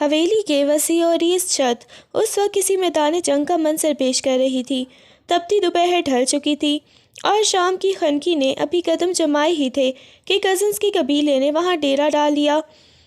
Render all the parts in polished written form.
حویلی کے وسیع اور ریز چھت اس وقت کسی میدان جنگ کا منظر پیش کر رہی تھی۔ تپتی دوپہر ڈھل چکی تھی اور شام کی خنکی نے ابھی قدم جمائے ہی تھے کہ کزنس کے قبیلے نے وہاں ڈیرا ڈال لیا۔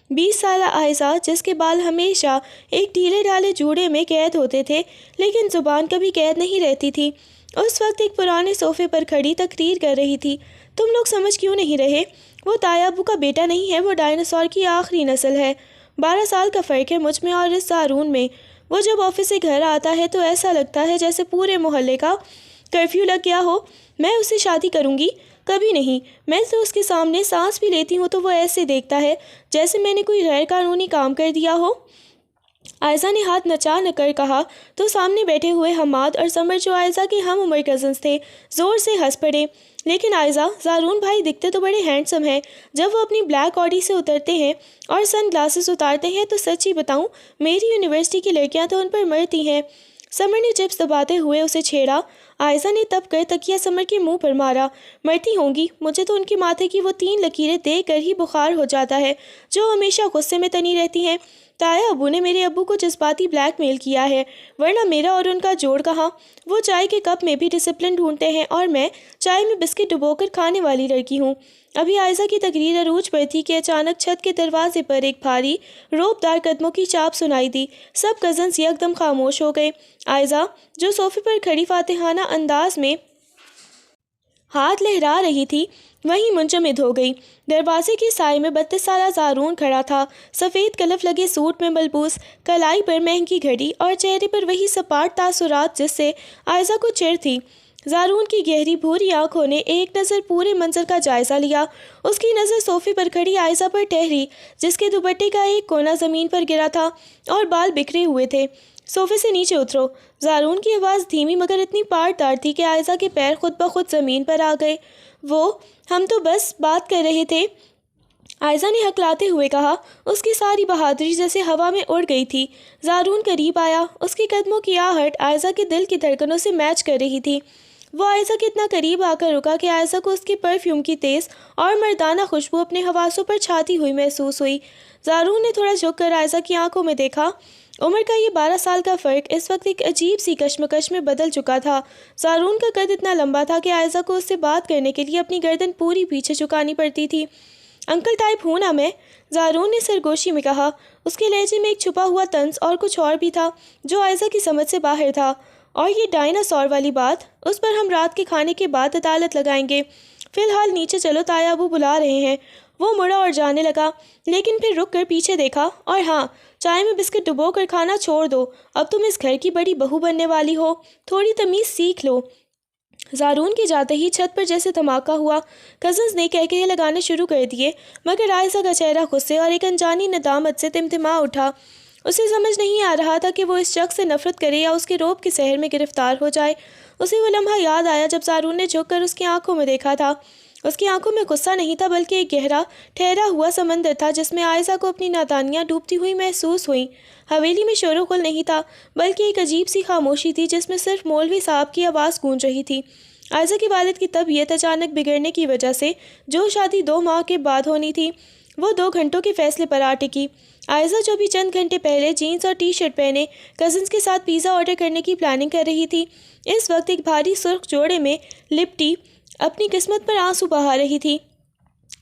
20 سالہ عائزہ، جس کے بال ہمیشہ ایک ڈھیلے ڈھالے جوڑے میں قید ہوتے تھے لیکن زبان کبھی قید نہیں رہتی تھی، اس وقت ایک پرانے صوفے پر کھڑی تقریر کر رہی تھی۔ تم لوگ سمجھ کیوں نہیں رہے؟ وہ تایا ابو کا بیٹا نہیں ہے، وہ ڈائناسور کی آخری نسل ہے۔ 12 سال کا فرق ہے مجھ میں اور اس زارون میں۔ وہ جب آفس سے گھر آتا ہے تو ایسا لگتا ہے جیسے پورے محلے کا کرفیو لگ گیا ہو۔ میں اس سے شادی کروں گی؟ کبھی نہیں۔ میں تو اس کے سامنے سانس بھی لیتی ہوں تو وہ ایسے دیکھتا ہے جیسے میں نے کوئی غیر قانونی کام کر دیا ہو۔ عائزہ نے ہاتھ نچا کر کہا تو سامنے بیٹھے ہوئے حماد اور سمر، جو عائزہ کے ہم عمر کزنس تھے، زور سے ہنس پڑے۔ لیکن عائزہ، زارون بھائی دکھتے تو بڑے ہینڈسم ہیں۔ جب وہ اپنی بلیک آڈی سے اترتے ہیں اور سن گلاسز اتارتے ہیں تو سچی بتاؤں، میری یونیورسٹی کی لڑکیاں تو ان پر مرتی ہیں۔ سمر نے چپس دباتے ہوئے اسے چھیڑا۔ عائزہ نے تپ کر تکیہ سمر کے منہ پر مارا۔ مرتی ہوں گی، مجھے تو ان کے ماتھے کی وہ 3 لکیریں دیکھ کر ہی بخار ہو جاتا ہے، جو ہمیشہ غصے میں تنی رہتی ہیں۔ تایا ابو نے میرے ابو کو جذباتی بلیک میل کیا ہے، ورنہ میرا اور ان کا جوڑ کہاں؟ وہ چائے کے کپ میں بھی ڈسپلن ڈھونڈتے ہیں اور میں چائے میں بسکٹ ڈبو کر کھانے والی لڑکی ہوں۔ ابھی عائزہ کی تقریر عروج پر تھی کہ اچانک چھت کے دروازے پر ایک بھاری روپ دار قدموں کی چاپ سنائی دی۔ سب کزنس یکدم خاموش ہو گئے۔ عائزہ، جو صوفے پر کھڑی فاتحانہ انداز میں ہاتھ لہرا رہی تھی، وہیں منجمد ہو گئی۔ دروازے کے سائے میں 32 سالہ زارون کھڑا تھا، سفید کلف لگے سوٹ میں ملبوس، کلائی پر مہنگی گھڑی اور چہرے پر وہی سپاٹ تاثرات جس سے عائزہ کو چڑ تھی۔ زارون کی گہری بھوری آنکھوں نے ایک نظر پورے منظر کا جائزہ لیا۔ اس کی نظر صوفے پر کھڑی عائزہ پر ٹھہری، جس کے دوپٹے کا ایک کونا زمین پر گرا تھا اور بال بکھرے ہوئے تھے۔ صوفے سے نیچے اترو۔ زارون کی آواز دھیمی مگر اتنی پاردار تھی کہ عائزہ کے پیر خود بخود زمین پر آ گئے۔ ہم تو بس بات کر رہے تھے، عائزہ نے ہکلاتے ہوئے کہا۔ اس کی ساری بہادری جیسے ہوا میں اڑ گئی تھی۔ زارون قریب آیا، اس کے قدموں کی آہٹ عائزہ کے دل کی دھڑکنوں سے میچ کر رہی تھی۔ وہ عائزہ کے اتنا قریب آ کر رکا کہ عائزہ کو اس کے پرفیوم کی تیز اور مردانہ خوشبو اپنے حواسوں پر چھاتی ہوئی محسوس ہوئی۔ زارون نے تھوڑا جھک کر عائزہ کی آنکھوں میں دیکھا۔ عمر کا یہ 12 سال کا فرق اس وقت ایک عجیب سی کشمکش میں بدل چکا تھا۔ زارون کا قد اتنا لمبا تھا کہ عائزہ کو اس سے بات کرنے کے لیے اپنی گردن پوری پیچھے جھکانی پڑتی تھی۔ انکل ٹائپ ہوں نا میں؟ زارون نے سرگوشی میں کہا۔ اس کے لہجے میں ایک چھپا ہوا طنز اور کچھ اور بھی تھا جو عائزہ کی سمجھ سے باہر تھا۔ اور یہ ڈائناسور والی بات، اس پر ہم رات کے کھانے کے بعد عدالت لگائیں گے۔ فی الحال نیچے چلو، تایا ابو بلا رہے ہیں۔ وہ مڑا اور جانے لگا، لیکن پھر رک کر پیچھے دیکھا۔ اور ہاں، چائے میں بسکٹ ڈبو کر کھانا چھوڑ دو، اب تم اس گھر کی بڑی بہو بننے والی ہو، تھوڑی تمیز سیکھ لو۔ زارون کے جاتے ہی چھت پر جیسے دھماکہ ہوا۔ کزنز نے کہکہے لگانے شروع کر دیے، مگر عائزہ کا چہرہ غصے اور ایک انجانی ندامت سے تمتما اٹھا۔ اسے سمجھ نہیں آ رہا تھا کہ وہ اس شخص سے نفرت کرے یا اس کے روب کے سحر میں گرفتار ہو جائے۔ اسے وہ لمحہ یاد آیا جب زارون نے جھک کر اس کی آنکھوں میں دیکھا تھا۔ اس کی آنکھوں میں غصہ نہیں تھا، بلکہ ایک گہرا ٹھہرا ہوا سمندر تھا جس میں عائزہ کو اپنی نادانیاں ڈوبتی ہوئی محسوس ہوئیں۔ حویلی میں شور و غل نہیں تھا، بلکہ ایک عجیب سی خاموشی تھی جس میں صرف مولوی صاحب کی آواز گونج رہی تھی۔ عائزہ کے والد کی طبیعت اچانک بگڑنے کی وجہ سے، جو شادی 2 ماہ کے بعد ہونی تھی، وہ 2 گھنٹوں کے فیصلے پر آ ٹکی۔ عائزہ، جو بھی چند گھنٹے پہلے جینز اور ٹی شرٹ پہنے کزنز کے ساتھ پیزا آرڈر کرنے کی پلاننگ کر رہی تھی، اس وقت ایک بھاری سرخ جوڑے میں لپٹی اپنی قسمت پر آنسو بہا رہی تھی۔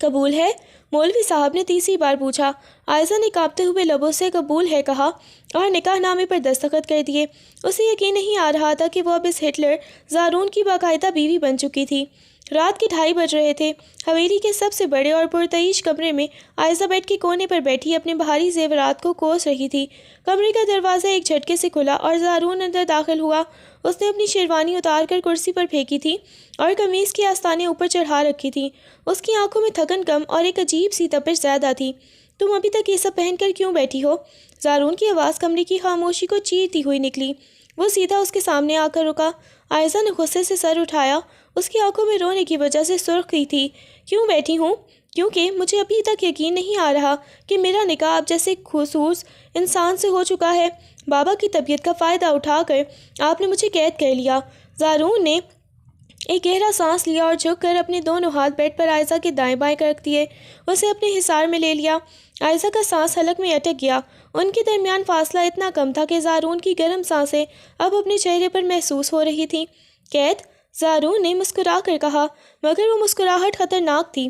قبول ہے؟ مولوی صاحب نے تیسری بار پوچھا۔ عائزہ نے کانپتے ہوئے لبوں سے قبول ہے کہا اور نکاح نامے پر دستخط کر دیے۔ اسے یقین نہیں آ رہا تھا کہ وہ اب اس ہٹلر زارون کی باقاعدہ بیوی بن چکی تھی۔ رات کے 2:30 بج رہے تھے۔ حویلی کے سب سے بڑے اور پرتعیش کمرے میں عائزہ بیڈ کے کونے پر بیٹھی اپنے بھاری زیورات کو کوس رہی تھی۔ کمرے کا دروازہ ایک جھٹکے سے کھلا اور زارون اندر داخل ہوا۔ اس نے اپنی شیروانی اتار کر کرسی پر پھینکی تھی اور قمیص کی آستانے اوپر چڑھا رکھی تھی۔ اس کی آنکھوں میں تھکن کم اور ایک عجیب سی تپش زیادہ تھی۔ تم ابھی تک یہ سب پہن کر کیوں بیٹھی ہو؟ زارون کی آواز کمرے کی خاموشی کو چیرتی ہوئی نکلی۔ وہ سیدھا اس کے سامنے آ کر رکا۔ عائزہ نے غصے سے سر اٹھایا۔ اس کی آنکھوں میں رونے کی وجہ سے سرخی تھی۔ کیوں بیٹھی ہوں؟ کیونکہ مجھے ابھی تک یقین نہیں آ رہا کہ میرا نکاح آپ جیسے خصوص انسان سے ہو چکا ہے۔ بابا کی طبیعت کا فائدہ اٹھا کر آپ نے مجھے قید کر لیا۔ زارون نے ایک گہرا سانس لیا اور جھک کر اپنے دونوں ہاتھ بیڈ پر عائزہ کے دائیں بائیں رکھ دیے۔ اسے اپنے حصار میں لے لیا۔ عائزہ کا سانس حلق میں اٹک گیا۔ ان کے درمیان فاصلہ اتنا کم تھا کہ زارون کی گرم سانسیں اب اپنے چہرے پر محسوس ہو رہی تھیں۔ قید، زارون نے مسکرا کر کہا، مگر وہ مسکراہٹ خطرناک تھی۔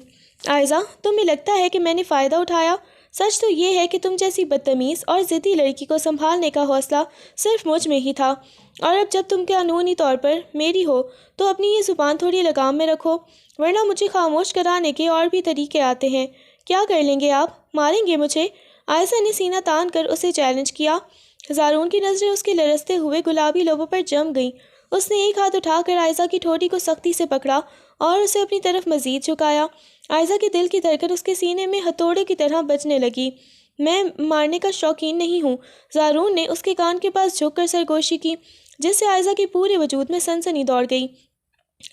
عائزہ، تمہیں لگتا ہے کہ میں نے فائدہ اٹھایا؟ سچ تو یہ ہے کہ تم جیسی بدتمیز اور ضدی لڑکی کو سنبھالنے کا حوصلہ صرف مجھ میں ہی تھا، اور اب جب تم قانونی طور پر میری ہو تو اپنی یہ زبان تھوڑی لگام میں رکھو، ورنہ مجھے خاموش کرانے کے اور بھی طریقے آتے ہیں۔ کیا کر لیں گے آپ؟ ماریں گے مجھے؟ عائزہ نے سینہ تان کر اسے چیلنج کیا۔ زارون کی نظریں اس کے لرزتے ہوئے گلابی لبوں پر جم گئیں۔ اس نے ایک ہاتھ اٹھا کر عائزہ کی ٹھوڑی کو سختی سے پکڑا اور اسے اپنی طرف مزید جھکایا۔ عائزہ کے دل کی دھڑکن اس کے سینے میں ہتھوڑے کی طرح بجنے لگی۔ میں مارنے کا شوقین نہیں ہوں، زارون نے اس کے کان کے پاس جھک کر سرگوشی کی، جس سے عائزہ کے پورے وجود میں سنسنی دوڑ گئی۔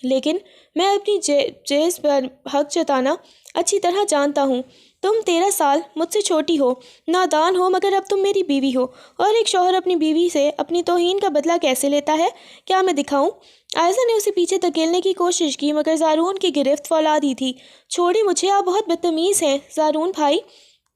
لیکن میں اپنی جیز پر حق جتانا اچھی طرح جانتا ہوں۔ تم 13 سال مجھ سے چھوٹی ہو، نادان ہو، مگر اب تم میری بیوی ہو، اور ایک شوہر اپنی بیوی سے اپنی توہین کا بدلہ کیسے لیتا ہے، کیا میں دکھاؤں؟ عائزہ نے اسے پیچھے دھکیلنے کی کوشش کی، مگر زارون کی گرفت فولادی تھی۔ چھوڑی مجھے، آپ بہت بدتمیز ہیں زارون بھائی۔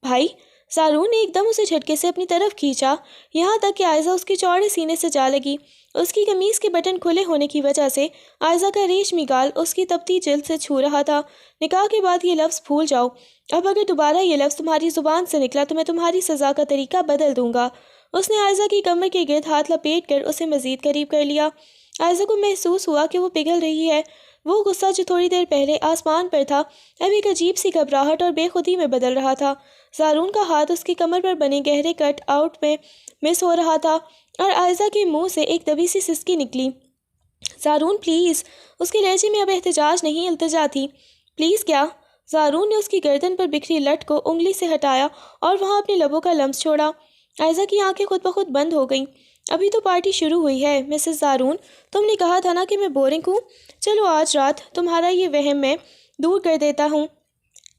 بھائی؟ زارون نے ایک دم اسے جھٹکے سے اپنی طرف کھینچا، یہاں تک کہ عائزہ اس کے چوڑے سینے سے جا لگی۔ اس کی قمیص کے بٹن کھلے ہونے کی وجہ سے عائزہ کا ریشمی گال اس کی تپتی جلد سے چھو رہا تھا۔ نکاح کے بعد یہ لفظ بھول جاؤ، اب اگر دوبارہ یہ لفظ تمہاری زبان سے نکلا تو میں تمہاری سزا کا طریقہ بدل دوں گا۔ اس نے عائزہ کی کمر کے گرد ہاتھ لپیٹ کر اسے مزید قریب کر لیا۔ عائزہ کو محسوس ہوا کہ وہ پگھل رہی ہے۔ وہ غصہ جو تھوڑی دیر پہلے آسمان پر تھا، اب ایک عجیب سی گھبراہٹ اور بے خودی میں بدل رہا تھا۔ زارون کا ہاتھ اس کی کمر پر بنے گہرے کٹ آؤٹ میں مس ہو رہا تھا، اور عائزہ کے منہ سے ایک دبی سی سسکی نکلی۔ زارون پلیز، اس کے لہجے میں اب احتجاج نہیں التجا تھی۔ پلیز کیا؟ زارون نے اس کی گردن پر بکھری لٹ کو انگلی سے ہٹایا اور وہاں اپنے لبوں کا لمس چھوڑا۔ عائزہ کی آنکھیں خود بخود بند ہو گئیں۔ ابھی تو پارٹی شروع ہوئی ہے مسز زارون، تم نے کہا تھا نا کہ میں بورنگ ہوں، چلو آج رات تمہارا یہ وہم میں دور کر دیتا ہوں۔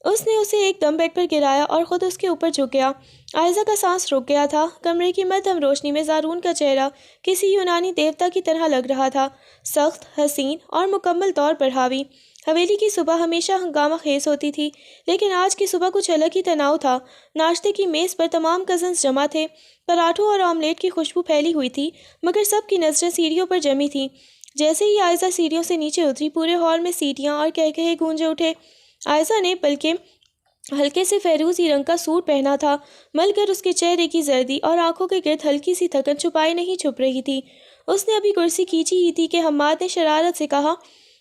اس نے اسے ایک دم بیڈ پر گرایا اور خود اس کے اوپر جھک گیا۔ عائزہ کا سانس رک گیا تھا۔ کمرے کی مدھم روشنی میں زارون کا چہرہ کسی یونانی دیوتا کی طرح لگ رہا تھا، سخت، حسین اور مکمل طور پر حاوی۔ حویلی کی صبح ہمیشہ ہنگامہ خیز ہوتی تھی، لیکن آج کی صبح کچھ الگ ہی تناؤ تھا۔ ناشتے کی میز پر تمام کزنز جمع تھے، پراٹھوں اور آملیٹ کی خوشبو پھیلی ہوئی تھی، مگر سب کی نظریں سیڑھیوں پر جمی تھیں۔ جیسے ہی عائزہ سیڑھیوں سے نیچے اتری، پورے ہال میں سیٹیاں اور کہکہے گونجے اٹھے۔ عائزہ نے بلکہ ہلکے سے فیروزی رنگ کا سوٹ پہنا تھا، مل کر اس کے چہرے کی زردی اور آنکھوں کے گرد ہلکی سی تھکن چھپائے نہیں چھپ رہی تھی۔ اس نے ابھی کرسی کھینچی ہی تھی کہ حماد نے شرارت سے کہا،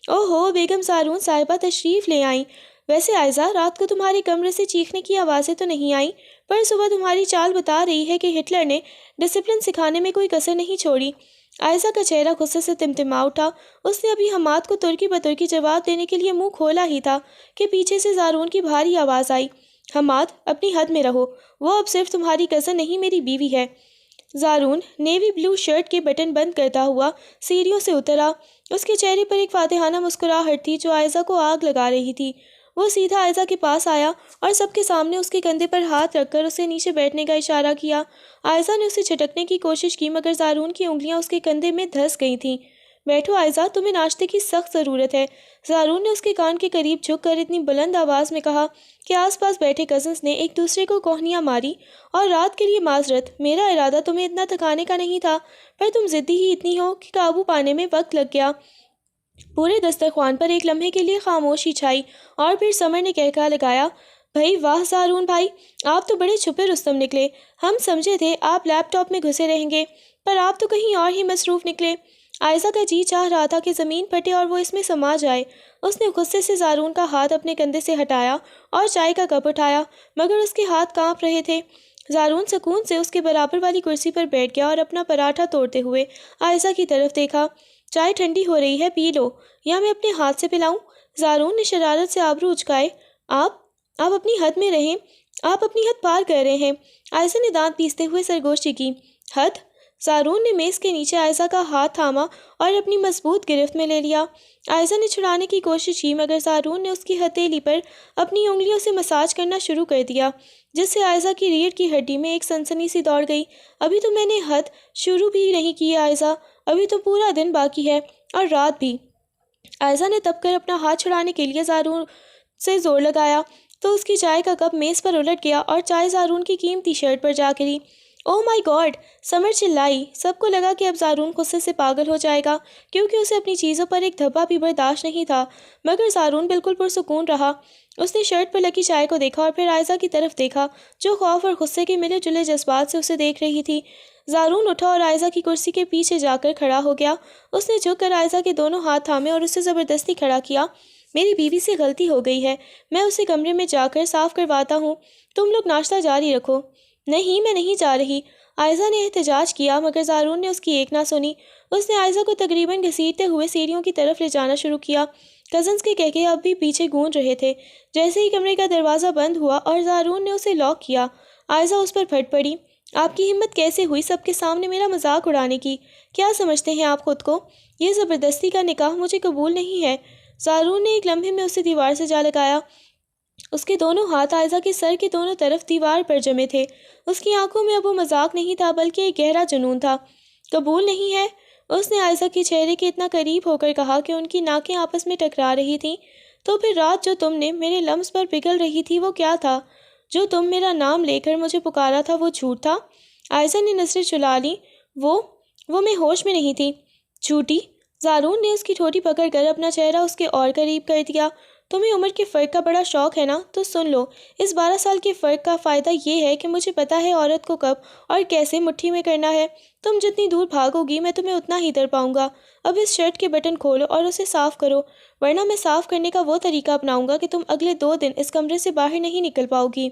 اوہ ہو، بیگم زارون صاحبہ تشریف لے آئیں۔ ویسے عائزہ، رات کو تمہارے کمرے سے چیخنے کی آوازیں تو نہیں آئیں، پر صبح تمہاری چال بتا رہی ہے کہ ہٹلر نے ڈسپلن سکھانے میں کوئی کسر نہیں چھوڑی۔ عائزہ کا چہرہ غصے سے تمتما اٹھا۔ اس نے ابھی حماد کو ترکی بترکی جواب دینے کے لیے منہ کھولا ہی تھا کہ پیچھے سے زارون کی بھاری آواز آئی، حماد، اپنی حد میں رہو، وہ اب صرف تمہاری کزن نہیں، میری بیوی ہے۔ زارون نیوی بلو شرٹ کے بٹن بند کرتا ہوا سیڑھیوں سے اترا۔ اس کے چہرے پر ایک فاتحانہ مسکراہٹ تھی جو عائزہ کو آگ لگا رہی تھی۔ وہ سیدھا عائزہ کے پاس آیا اور سب کے سامنے اس کے کندھے پر ہاتھ رکھ کر اسے نیچے بیٹھنے کا اشارہ کیا۔ عائزہ نے اسے جھٹکنے کی کوشش کی، مگر زارون کی انگلیاں اس کے کندھے میں دھس گئی تھیں۔ بیٹھو عائزہ، تمہیں ناشتے کی سخت ضرورت ہے، زارون نے اس کے کان کے قریب جھک کر اتنی بلند آواز میں کہا کہ آس پاس بیٹھے کزنس نے ایک دوسرے کو کوہنیاں ماری۔ اور رات کے لیے معذرت، میرا ارادہ تمہیں اتنا تھکانے کا نہیں تھا، پر تم ضدی ہی اتنی ہو کہ قابو پانے میں وقت لگ گیا۔ پورے دسترخوان پر ایک لمحے کے لیے خاموشی چھائی، اور پھر سمر نے کہکہا لگایا، بھائی واہ زارون بھائی، آپ تو بڑے چھپے رستم نکلے، ہم سمجھے تھے آپ لیپ ٹاپ میں گھسے رہیں گے، پر آپ تو کہیں اور ہی مصروف نکلے۔ عائزہ کا جی چاہ رہا تھا کہ زمین پھٹے اور وہ اس میں سما جائے۔ اس نے غصے سے زارون کا ہاتھ اپنے کندھے سے ہٹایا اور چائے کا کپ اٹھایا، مگر اس کے ہاتھ کانپ رہے تھے۔ زارون سکون سے اس کے برابر والی کرسی پر بیٹھ گیا اور اپنا پراٹھا توڑتے ہوئے عائزہ کی طرف دیکھا۔ چائے ٹھنڈی ہو رہی ہے، پی لو، یا میں اپنے ہاتھ سے پلاؤں؟ زارون نے شرارت سے آبرو اچکائے۔ آپ اپنی حد میں رہیں، آپ اپنی حد پار کر رہے ہیں۔ عائزہ نے دانت پیستے ہوئے سرگوشی کی۔ حد؟ زارون نے میز کے نیچے عائزہ کا ہاتھ تھاما اور اپنی مضبوط گرفت میں لے لیا۔ عائزہ نے چھڑانے کی کوشش کی، مگر زارون نے اس کی ہتھیلی پر اپنی انگلیوں سے مساج کرنا شروع کر دیا، جس سے عائزہ کی ریڑھ کی ہڈی میں ایک سنسنی سی دوڑ گئی۔ ابھی تو میں نے حد شروع بھی نہیں کی عائزہ، ابھی تو پورا دن باقی ہے، اور رات بھی۔ عائزہ نے تپ کر اپنا ہاتھ چھڑانے کے لیے زارون سے زور لگایا تو اس کی چائے کا کپ میز پر الٹ گیا اور چائے زارون کی قیمتی شرٹ پر جا گری۔ اوہ مائی گاڈ! سمر چلائی۔ سب کو لگا کہ اب زارون غصے سے پاگل ہو جائے گا کیونکہ اسے اپنی چیزوں پر ایک دھبا بھی برداشت نہیں تھا، مگر زارون بالکل پرسکون رہا۔ اس نے شرٹ پر لگی چائے کو دیکھا اور پھر عائزہ کی طرف دیکھا جو خوف اور غصے کے ملے جلے جذبات سے اسے دیکھ رہی تھی۔ زارون اٹھا اور عائزہ کی کرسی کے پیچھے جا کر کھڑا ہو گیا۔ اس نے جھک کر عائزہ کے دونوں ہاتھ تھامے اور اسے زبردستی کھڑا کیا۔ میری بیوی سے غلطی ہو گئی ہے، میں اسے کمرے میں جا کر صاف کرواتا ہوں، تم لوگ ناشتہ جاری رکھو۔ نہیں، میں نہیں جا رہی، عائزہ نے احتجاج کیا، مگر زارون نے اس کی ایک نہ سنی۔ اس نے عائزہ کو تقریباً گھسیٹتے ہوئے سیڑھیوں کی طرف لے جانا شروع کیا۔ کزنز کے کہکہے اب بھی پیچھے گونج رہے تھے۔ جیسے ہی کمرے کا دروازہ بند ہوا اور زارون نے اسے لاک کیا، عائزہ اس پر پھٹ پڑی۔ آپ کی ہمت کیسے ہوئی سب کے سامنے میرا مذاق اڑانے کی؟ کیا سمجھتے ہیں آپ خود کو؟ یہ زبردستی کا نکاح مجھے قبول نہیں ہے۔ زارون نے ایک لمحے میں اسے دیوار سے جا لگایا۔ اس کے دونوں ہاتھ عائزہ کے سر کے دونوں طرف دیوار پر جمے تھے۔ اس کی آنکھوں میں اب وہ مذاق نہیں تھا بلکہ ایک گہرا جنون تھا۔ قبول نہیں ہے؟ اس نے عائزہ کے چہرے کے اتنا قریب ہو کر کہا کہ ان کی ناکیں آپس میں ٹکرا رہی تھیں۔ تو پھر رات جو تم نے میرے لمس پر پگھل رہی تھی وہ کیا تھا؟ جو تم میرا نام لے کر مجھے پکارا تھا وہ جھوٹ تھا؟ عائزہ نے نظریں چلا لیں۔ وہ میں ہوش میں نہیں تھی۔ جھوٹی؟ زارون نے اس کی ٹھوٹی پکڑ کر اپنا چہرہ اس کے اور قریب کر دیا۔ تمہیں عمر کے فرق کا بڑا شوق ہے نا؟ تو سن لو، اس 12 سال کے فرق کا فائدہ یہ ہے کہ مجھے پتا ہے عورت کو کب اور کیسے مٹھی میں کرنا ہے۔ تم جتنی دور بھاگو گی میں تمہیں اتنا ہی در پاؤں گا۔ اب اس شرٹ کے بٹن کھولو اور اسے صاف کرو، ورنہ میں صاف کرنے کا وہ طریقہ اپناؤں گا کہ تم اگلے 2 دن اس کمرے سے باہر نہیں نکل پاؤ گی۔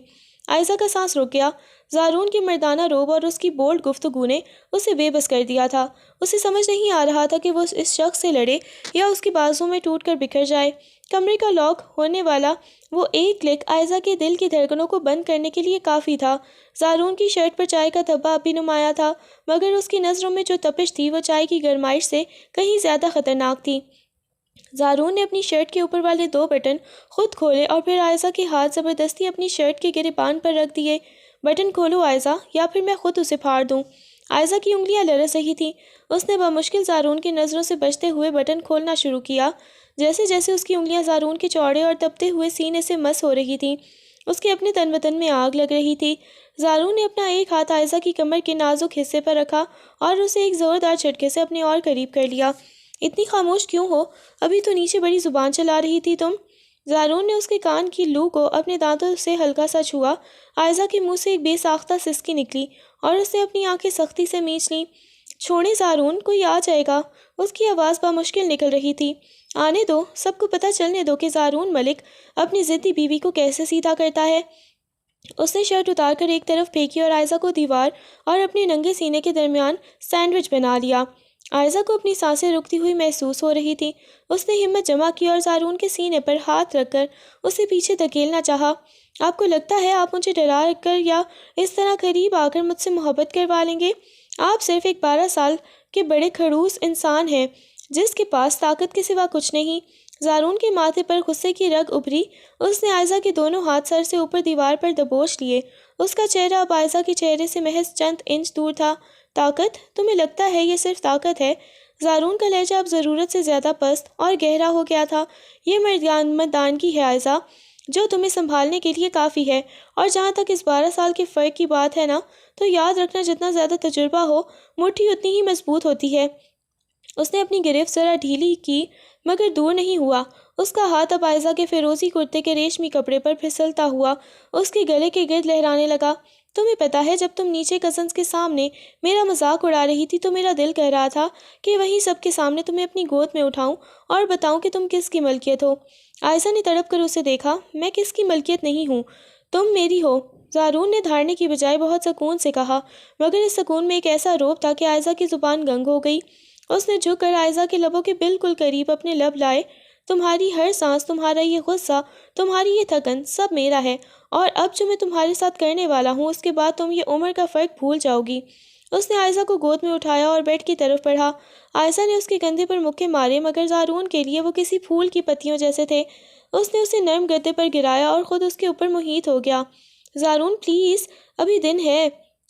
عائزہ کا سانس رک گیا۔ زارون کی مردانہ روب اور اس کی بولڈ گفتگو نے اسے بے بس کر دیا تھا۔ اسے سمجھ نہیں آ رہا تھا کہ وہ اس شخص سے لڑے یا اس کی بازوں میں ٹوٹ کر بکھر جائے۔ کمرے کا لاک ہونے والا وہ ایک کلک عائزہ کے دل کی دھڑکنوں کو بند کرنے کے لیے کافی تھا۔ زارون کی شرٹ پر چائے کا دھبا اب بھی نمایاں تھا، مگر اس کی نظروں میں جو تپش تھی وہ چائے کی گرمائش سے کہیں زیادہ خطرناک تھی۔ زارون نے اپنی شرٹ کے اوپر والے 2 بٹن خود کھولے اور پھر عائزہ کے ہاتھ زبردستی اپنی شرٹ کے گریبان پر رکھ دیے۔ بٹن کھولو عائزہ، یا پھر میں خود اسے پھاڑ دوں۔ عائزہ کی انگلیاں لرز رہی تھیں۔ اس نے بمشکل زارون کی نظروں سے بچتے ہوئے بٹن کھولنا شروع کیا۔ جیسے جیسے اس کی انگلیاں زارون کے چوڑے اور تپتے ہوئے سینے سے مس ہو رہی تھیں، اس کے اپنے تن بدن میں آگ لگ رہی تھی۔ زارون نے اپنا ایک ہاتھ عائزہ کی کمر کے نازک حصے پر رکھا اور اسے ایک زوردار جھٹکے سے اپنے اور قریب کر لیا۔ اتنی خاموش کیوں ہو؟ ابھی تو نیچے بڑی زبان چلا رہی تھی تم۔ زارون نے اس کے کان کی لو کو اپنے دانتوں سے ہلکا سا چھوا۔ عائزہ کے منہ سے ایک بے ساختہ سسکی نکلی اور اس نے اپنی آنکھیں سختی سے مینچ لیں۔ چھوڑیں زارون، کوئی آ جائے گا۔ اس کی آواز بمشکل نکل رہی تھی۔ آنے دو، سب کو پتہ چلنے دو کہ زارون ملک اپنی ضدی بیوی کو کیسے سیدھا کرتا ہے۔ اس نے شرٹ اتار کر ایک طرف پھینکی اور عائزہ کو دیوار اور اپنے ننگے سینے کے درمیان سینڈوچ بنا لیا۔ عائزہ کو اپنی سانسیں رکتی ہوئی محسوس ہو رہی تھی۔ اس نے ہمت جمع کی اور زارون کے سینے پر ہاتھ رکھ کر اسے پیچھے دھکیلنا چاہا۔ آپ کو لگتا ہے آپ مجھے ڈرا کر یا اس طرح قریب آ کر مجھ سے محبت کروا لیں گے؟ آپ صرف ایک 12 سال کے بڑے کھڑوس انسان ہیں جس کے پاس طاقت کے سوا کچھ نہیں۔ زارون کے ماتھے پر غصے کی رگ ابھری۔ اس نے عائزہ کے دونوں ہاتھ سر سے اوپر دیوار پر دبوچ لیے۔ اس کا چہرہ اب عائزہ کے چہرے سے محض چند انچ دور تھا۔ طاقت؟ تمہیں لگتا ہے یہ صرف طاقت ہے؟ زارون کا لہجہ اب ضرورت سے زیادہ پست اور گہرا ہو گیا تھا۔ یہ مردانگی ہے عائزہ جو تمہیں سنبھالنے کے لیے کافی ہے، اور جہاں تک اس 12 سال کے فرق کی بات ہے نا، تو یاد رکھنا جتنا زیادہ تجربہ ہو مٹھی اتنی ہی مضبوط ہوتی ہے۔ اس نے اپنی گرفت ذرا ڈھیلی کی مگر دور نہیں ہوا۔ اس کا ہاتھ اب عائزہ کے فیروزی کرتے کے ریشمی کپڑے پر پھسلتا ہوا اس کے گلے کے گرد لہرانے لگا۔ تمہیں پتا ہے جب تم نیچے کزنز کے سامنے میرا مذاق اڑا رہی تھی تو میرا دل کہہ رہا تھا کہ وہیں سب کے سامنے تمہیں اپنی گود میں اٹھاؤں اور بتاؤں کہ تم کس کی ملکیت ہو۔ عائزہ نے تڑپ کر اسے دیکھا۔ میں کس کی ملکیت نہیں ہوں، تم میری ہو، زارون نے دھارنے کی بجائے بہت سکون سے کہا، مگر اس سکون میں ایک ایسا روب تھا کہ عائزہ کی زبان گنگ ہو گئی۔ اس نے جھک کر عائزہ کے لبوں کے بالکل قریب اپنے لب لائے۔ تمہاری ہر سانس، تمہارا یہ غصہ، تمہاری یہ تھکن، سب میرا ہے، اور اب جو میں تمہارے ساتھ کرنے والا ہوں اس کے بعد تم یہ عمر کا فرق بھول جاؤ گی۔ اس نے عائزہ کو گود میں اٹھایا اور بیڈ کی طرف بڑھا۔ عائزہ نے اس کے کندھے پر مکے مارے مگر زارون کے لیے وہ کسی پھول کی پتیوں جیسے تھے۔ اس نے اسے نرم گدے پر گرایا اور خود اس کے اوپر محیط ہو گیا۔ زارون پلیز، ابھی دن ہے،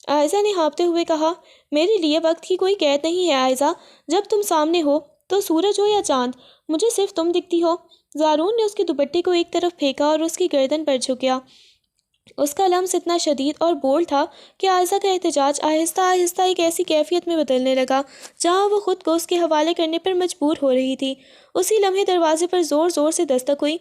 عائزہ نے ہانپتے ہوئے کہا۔ میرے لیے وقت کی کوئی قید نہیں ہے عائزہ، جب تم سامنے ہو تو سورج ہو یا چاند، مجھے صرف تم دکھتی ہو۔ زارون نے اس کے دوپٹے کو ایک طرف پھینکا اور اس کی گردن پر جھک گیا۔ اس کا لمس اتنا شدید اور بولڈ تھا کہ عائزہ کا احتجاج آہستہ آہستہ ایک ایسی کیفیت میں بدلنے لگا جہاں وہ خود کو اس کے حوالے کرنے پر مجبور ہو رہی تھی۔ اسی لمحے دروازے پر زور زور سے دستک ہوئی۔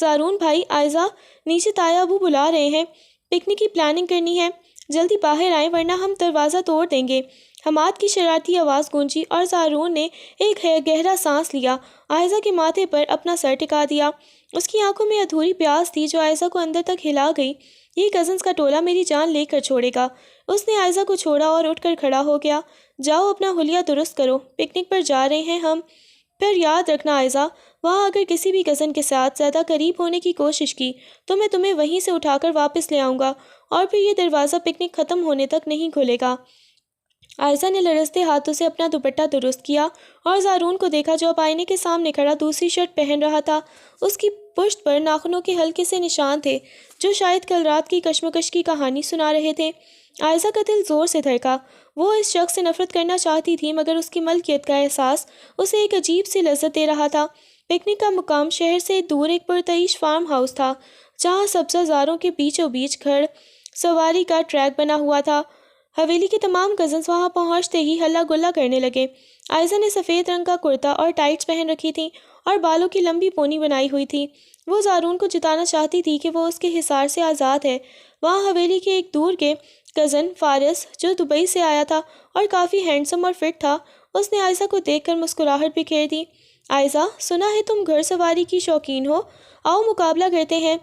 زارون بھائی، عائزہ، نیچے تایا ابو بلا رہے ہیں، پکنک کی پلاننگ کرنی ہے، جلدی باہر آئیں ورنہ ہم دروازہ توڑ دیں گے۔ حماد کی شرارتی آواز گونجی اور زارون نے ایک گہرا سانس لیا، عائزہ کے ماتھے پر اپنا سر ٹکا دیا۔ اس کی آنکھوں میں ادھوری پیاس تھی جو عائزہ کو اندر تک ہلا گئی۔ یہ کزنس کا ٹولہ میری جان لے کر چھوڑے گا۔ اس نے عائزہ کو چھوڑا اور اٹھ کر کھڑا ہو گیا۔ جاؤ اپنا حلیہ درست کرو، پکنک پر جا رہے ہیں ہم۔ پھر یاد رکھنا عائزہ، وہاں اگر کسی بھی کزن کے ساتھ زیادہ قریب ہونے کی کوشش کی تو میں تمہیں وہیں سے اٹھا کر واپس لے آؤں گا اور پھر یہ دروازہ پکنک ختم ہونے تک نہیں کھلے گا۔ عائزہ نے لرزتے ہاتھوں سے اپنا دوپٹہ درست کیا اور زارون کو دیکھا جو اب آئینے کے سامنے کھڑا دوسری شرٹ پہن رہا تھا۔ اس کی پشت پر ناخنوں کے ہلکے سے نشان تھے جو شاید کل رات کی کشمکش کی کہانی سنا رہے تھے۔ عائزہ کا دل زور سے دھڑکا۔ وہ اس شخص سے نفرت کرنا چاہتی تھی مگر اس کی ملکیت کا احساس اسے ایک عجیب سی لذت دے رہا تھا۔ پکنک کا مقام شہر سے دور ایک پرتعیش فارم ہاؤس تھا جہاں سبزہ زاروں کے بیچوں بیچ گھڑ سواری کا ٹریک بنا ہوا تھا۔ حویلی کے تمام کزنس وہاں پہنچتے ہی ہلا گلا کرنے لگے۔ عائزہ نے سفید رنگ کا کرتا اور ٹائٹس پہن رکھی تھیں اور بالوں کی لمبی پونی بنائی ہوئی تھی۔ وہ زارون کو جتانا چاہتی تھی کہ وہ اس کے حصار سے آزاد ہے۔ وہاں حویلی کے ایک دور کے کزن فارس جو دبئی سے آیا تھا اور کافی ہینڈسم اور فٹ تھا، اس نے عائزہ کو دیکھ کر مسکراہٹ بکھیر دی۔ عائزہ، سنا ہے تم گھڑ سواری کی شوقین ہو، آؤ مقابلہ کرتے ہیں۔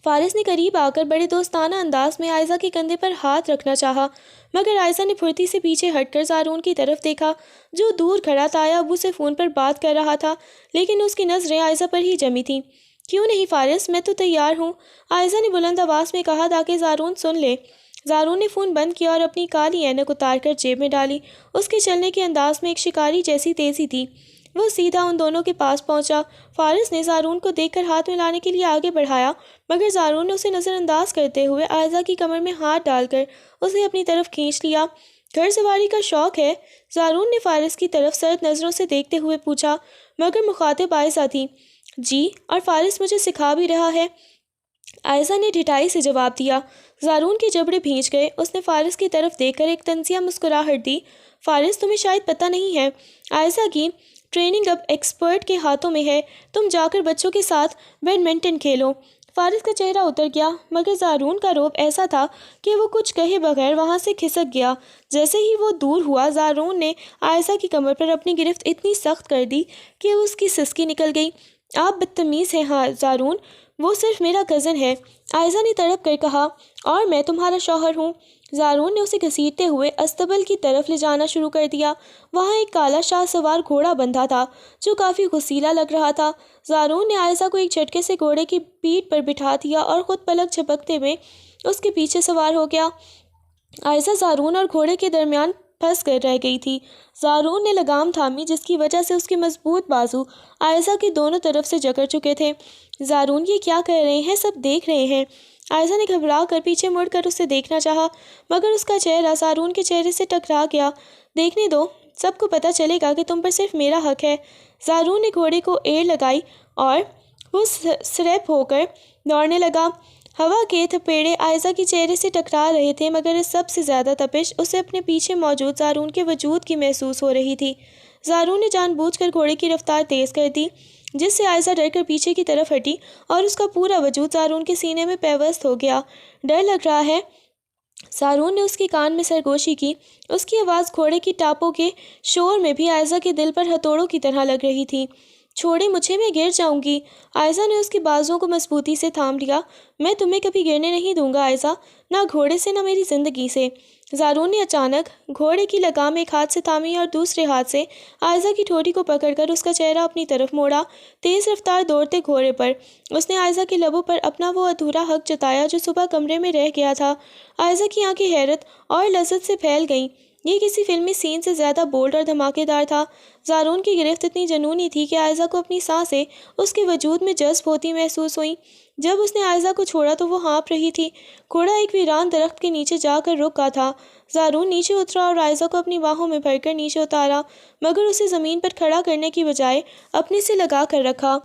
فارس نے قریب آ کر بڑے دوستانہ انداز میں عائزہ کے کندھے پر ہاتھ رکھنا چاہا مگر عائزہ نے پھرتی سے پیچھے ہٹ کر زارون کی طرف دیکھا جو دور کھڑا تایا ابو سے فون پر بات کر رہا تھا، لیکن اس کی نظریں عائزہ پر ہی جمی تھیں۔ کیوں نہیں فارس، میں تو تیار ہوں، عائزہ نے بلند آواز میں کہا تاکہ زارون سن لے۔ زارون نے فون بند کیا اور اپنی کالی اینک اتار کر جیب میں ڈالی۔ اس کے چلنے کے انداز میں ایک شکاری جیسی تیزی تھی۔ وہ سیدھا ان دونوں کے پاس پہنچا۔ فارس نے زارون کو دیکھ کر ہاتھ میں لانے کے لیے آگے بڑھایا مگر زارون نے اسے نظر انداز کرتے ہوئے عائزہ کی کمر میں ہاتھ ڈال کر اسے اپنی طرف کھینچ لیا۔ گھڑ سواری کا شوق ہے؟ زارون نے فارس کی طرف سرد نظروں سے دیکھتے ہوئے پوچھا مگر مخاطب عائزہ تھی۔ جی، اور فارس مجھے سکھا بھی رہا ہے، عائزہ نے ڈھٹائی سے جواب دیا۔ زارون کے جبڑے بھینچ گئے۔ اس نے فارس کی طرف دیکھ کر ایک طنزیہ مسکراہٹ دی۔ فارس، تمہیں شاید پتہ نہیں ہے، عائزہ کی ٹریننگ اب ایکسپرٹ کے ہاتھوں میں ہے، تم جا کر بچوں کے ساتھ بیڈمنٹن کھیلو۔ فارس کا چہرہ اتر گیا مگر زارون کا روب ایسا تھا کہ وہ کچھ کہے بغیر وہاں سے کھسک گیا۔ جیسے ہی وہ دور ہوا زارون نے عائزہ کی کمر پر اپنی گرفت اتنی سخت کر دی کہ اس کی سسکی نکل گئی۔ آپ بدتمیز ہیں ہاں زارون، وہ صرف میرا کزن ہے، عائزہ نے تڑپ کر کہا، اور میں تمہارا شوہر ہوں۔ زارون نے اسے گھسیٹتے ہوئے استبل کی طرف لے جانا شروع کر دیا۔ وہاں ایک کالا شاہ سوار گھوڑا بندھا تھا جو کافی غسیلا لگ رہا تھا۔ زارون نے عائزہ کو ایک جھٹکے سے گھوڑے کی پیٹھ پر بٹھا دیا اور خود پلک جھپکتے ہوئے اس کے پیچھے سوار ہو گیا۔ عائزہ زارون اور گھوڑے کے درمیان پھنس کر رہ گئی تھی۔ زارون نے لگام تھامی جس کی وجہ سے اس کے مضبوط بازو عائزہ کے دونوں طرف سے جکڑ چکے تھے۔ زارون، یہ کیا کر رہے ہیں، سب دیکھ رہے ہیں۔ عائزہ نے گھبرا کر پیچھے مڑ کر اسے دیکھنا چاہا مگر اس کا چہرہ زارون کے چہرے سے ٹکرا گیا۔ دیکھنے دو، سب کو پتہ چلے گا کہ تم پر صرف میرا حق ہے۔ زارون نے گھوڑے کو ایڑ لگائی اور وہ سریپ ہو کر دوڑنے لگا۔ ہوا کے تھپیڑے عائزہ کے چہرے سے ٹکرا رہے تھے مگر اس سب سے زیادہ تپش اسے اپنے پیچھے موجود زارون کے وجود کی محسوس ہو رہی تھی۔ زارون نے جان بوجھ کر گھوڑے کی رفتار تیز کر دی جس سے عائزہ ڈر کر پیچھے کی طرف ہٹی اور اس کا پورا وجود زارون کے سینے میں پیوست ہو گیا۔ ڈر لگ رہا ہے؟ زارون نے اس کے کان میں سرگوشی کی۔ اس کی آواز گھوڑے کی ٹاپوں کے شور میں بھی عائزہ کے دل پر ہتھوڑوں کی طرح لگ رہی تھی۔ چھوڑے مجھے، میں گر جاؤں گی۔ عائزہ نے اس کی بازوؤں کو مضبوطی سے تھام لیا۔ میں تمہیں کبھی گرنے نہیں دوں گا عائزہ، نہ گھوڑے سے نہ میری زندگی سے۔ زارون نے اچانک گھوڑے کی لگام ایک ہاتھ سے تھامی اور دوسرے ہاتھ سے عائزہ کی ٹھوڑی کو پکڑ کر اس کا چہرہ اپنی طرف موڑا۔ تیز رفتار دوڑتے گھوڑے پر اس نے عائزہ کے لبوں پر اپنا وہ ادھورا حق جتایا جو صبح کمرے میں رہ گیا تھا۔ عائزہ کی آنکھیں حیرت اور لذت سے پھیل گئیں۔ یہ کسی فلمی سین سے زیادہ بولڈ اور دھماکے دار تھا۔ زارون کی گرفت اتنی جنونی تھی کہ عائزہ کو اپنی سانسیں اس کے وجود میں جذب ہوتی محسوس ہوئیں۔ جب اس نے عائزہ کو چھوڑا تو وہ ہانپ رہی تھی۔ گھوڑا ایک ویران درخت کے نیچے جا کر رکا تھا۔ زارون نیچے اترا اور عائزہ کو اپنی باہوں میں بھر کر نیچے اتارا مگر اسے زمین پر کھڑا کرنے کی بجائے اپنے سے لگا کر رکھا۔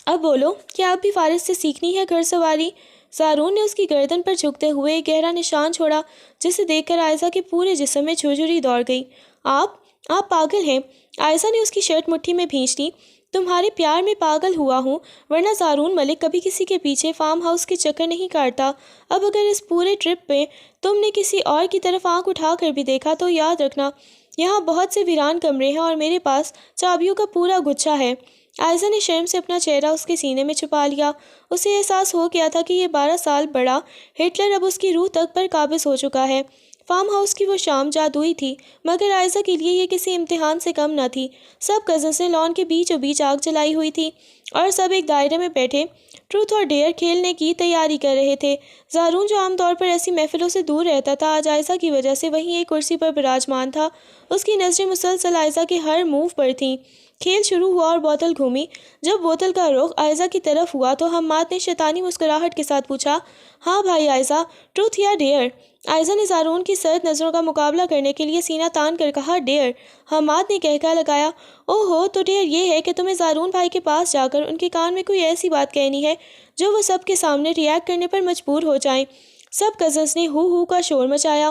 اب بولو، کیا اب بھی فارس سے سیکھنی ہے گھڑ سواری؟ زارون نے اس کی گردن پر جھکتے ہوئے ایک گہرا نشان چھوڑا جسے دیکھ کر عائزہ کے پورے جسم میں جھرجھری دوڑ گئی۔ آپ پاگل ہیں۔ عائزہ نے اس کی شرٹ مٹھی میں بھینچ لی۔ تمہارے پیار میں پاگل ہوا ہوں، ورنہ زارون ملک کبھی کسی کے پیچھے فارم ہاؤس کے چکر نہیں کاٹتا۔ اب اگر اس پورے ٹرپ پہ تم نے کسی اور کی طرف آنکھ اٹھا کر بھی دیکھا تو یاد رکھنا یہاں بہت سے ویران کمرے ہیں اور میرے پاس چابیوں کا پورا گچھا ہے۔ عائزہ نے شرم سے اپنا چہرہ اس کے سینے میں چھپا لیا۔ اسے احساس ہو گیا تھا کہ یہ 12 سال بڑا ہٹلر اب اس کی روح تک پر قابض ہو چکا ہے۔ فارم ہاؤس کی وہ شام جادوئی تھی، مگر عائزہ کے لیے یہ کسی امتحان سے کم نہ تھی۔ سب کزنس نے لان کے بیچوں بیچ آگ جلائی ہوئی تھی اور سب ایک دائرے میں بیٹھے ٹروتھ اور ڈیئر کھیلنے کی تیاری کر رہے تھے۔ زارون جو عام طور پر ایسی محفلوں سے دور رہتا تھا، آج عائزہ کی وجہ سے وہیں ایک کرسی پر براجمان تھا۔ اس کی نظریں مسلسل عائزہ کے ہر موو پر تھیں۔ کھیل شروع ہوا اور بوتل گھومی۔ جب بوتل کا رخ عائزہ کی طرف ہوا تو حماد نے شیطانی مسکراہٹ کے ساتھ پوچھا، ہاں بھائی عائزہ، ٹروتھ یا ڈیئر؟ عائزہ نے زارون کی سرد نظروں کا مقابلہ کرنے کے لیے سینہ تان کر کہا، ڈیئر۔ حماد نے کہکہا لگایا، اوہ ہو، تو ڈیئر یہ ہے کہ تمہیں زارون بھائی کے پاس جا کر ان کے کان میں کوئی ایسی بات کہنی ہے جو وہ سب کے سامنے ریئیکٹ کرنے پر مجبور ہو جائیں۔ سب کزنس نے ہو کا شور مچایا۔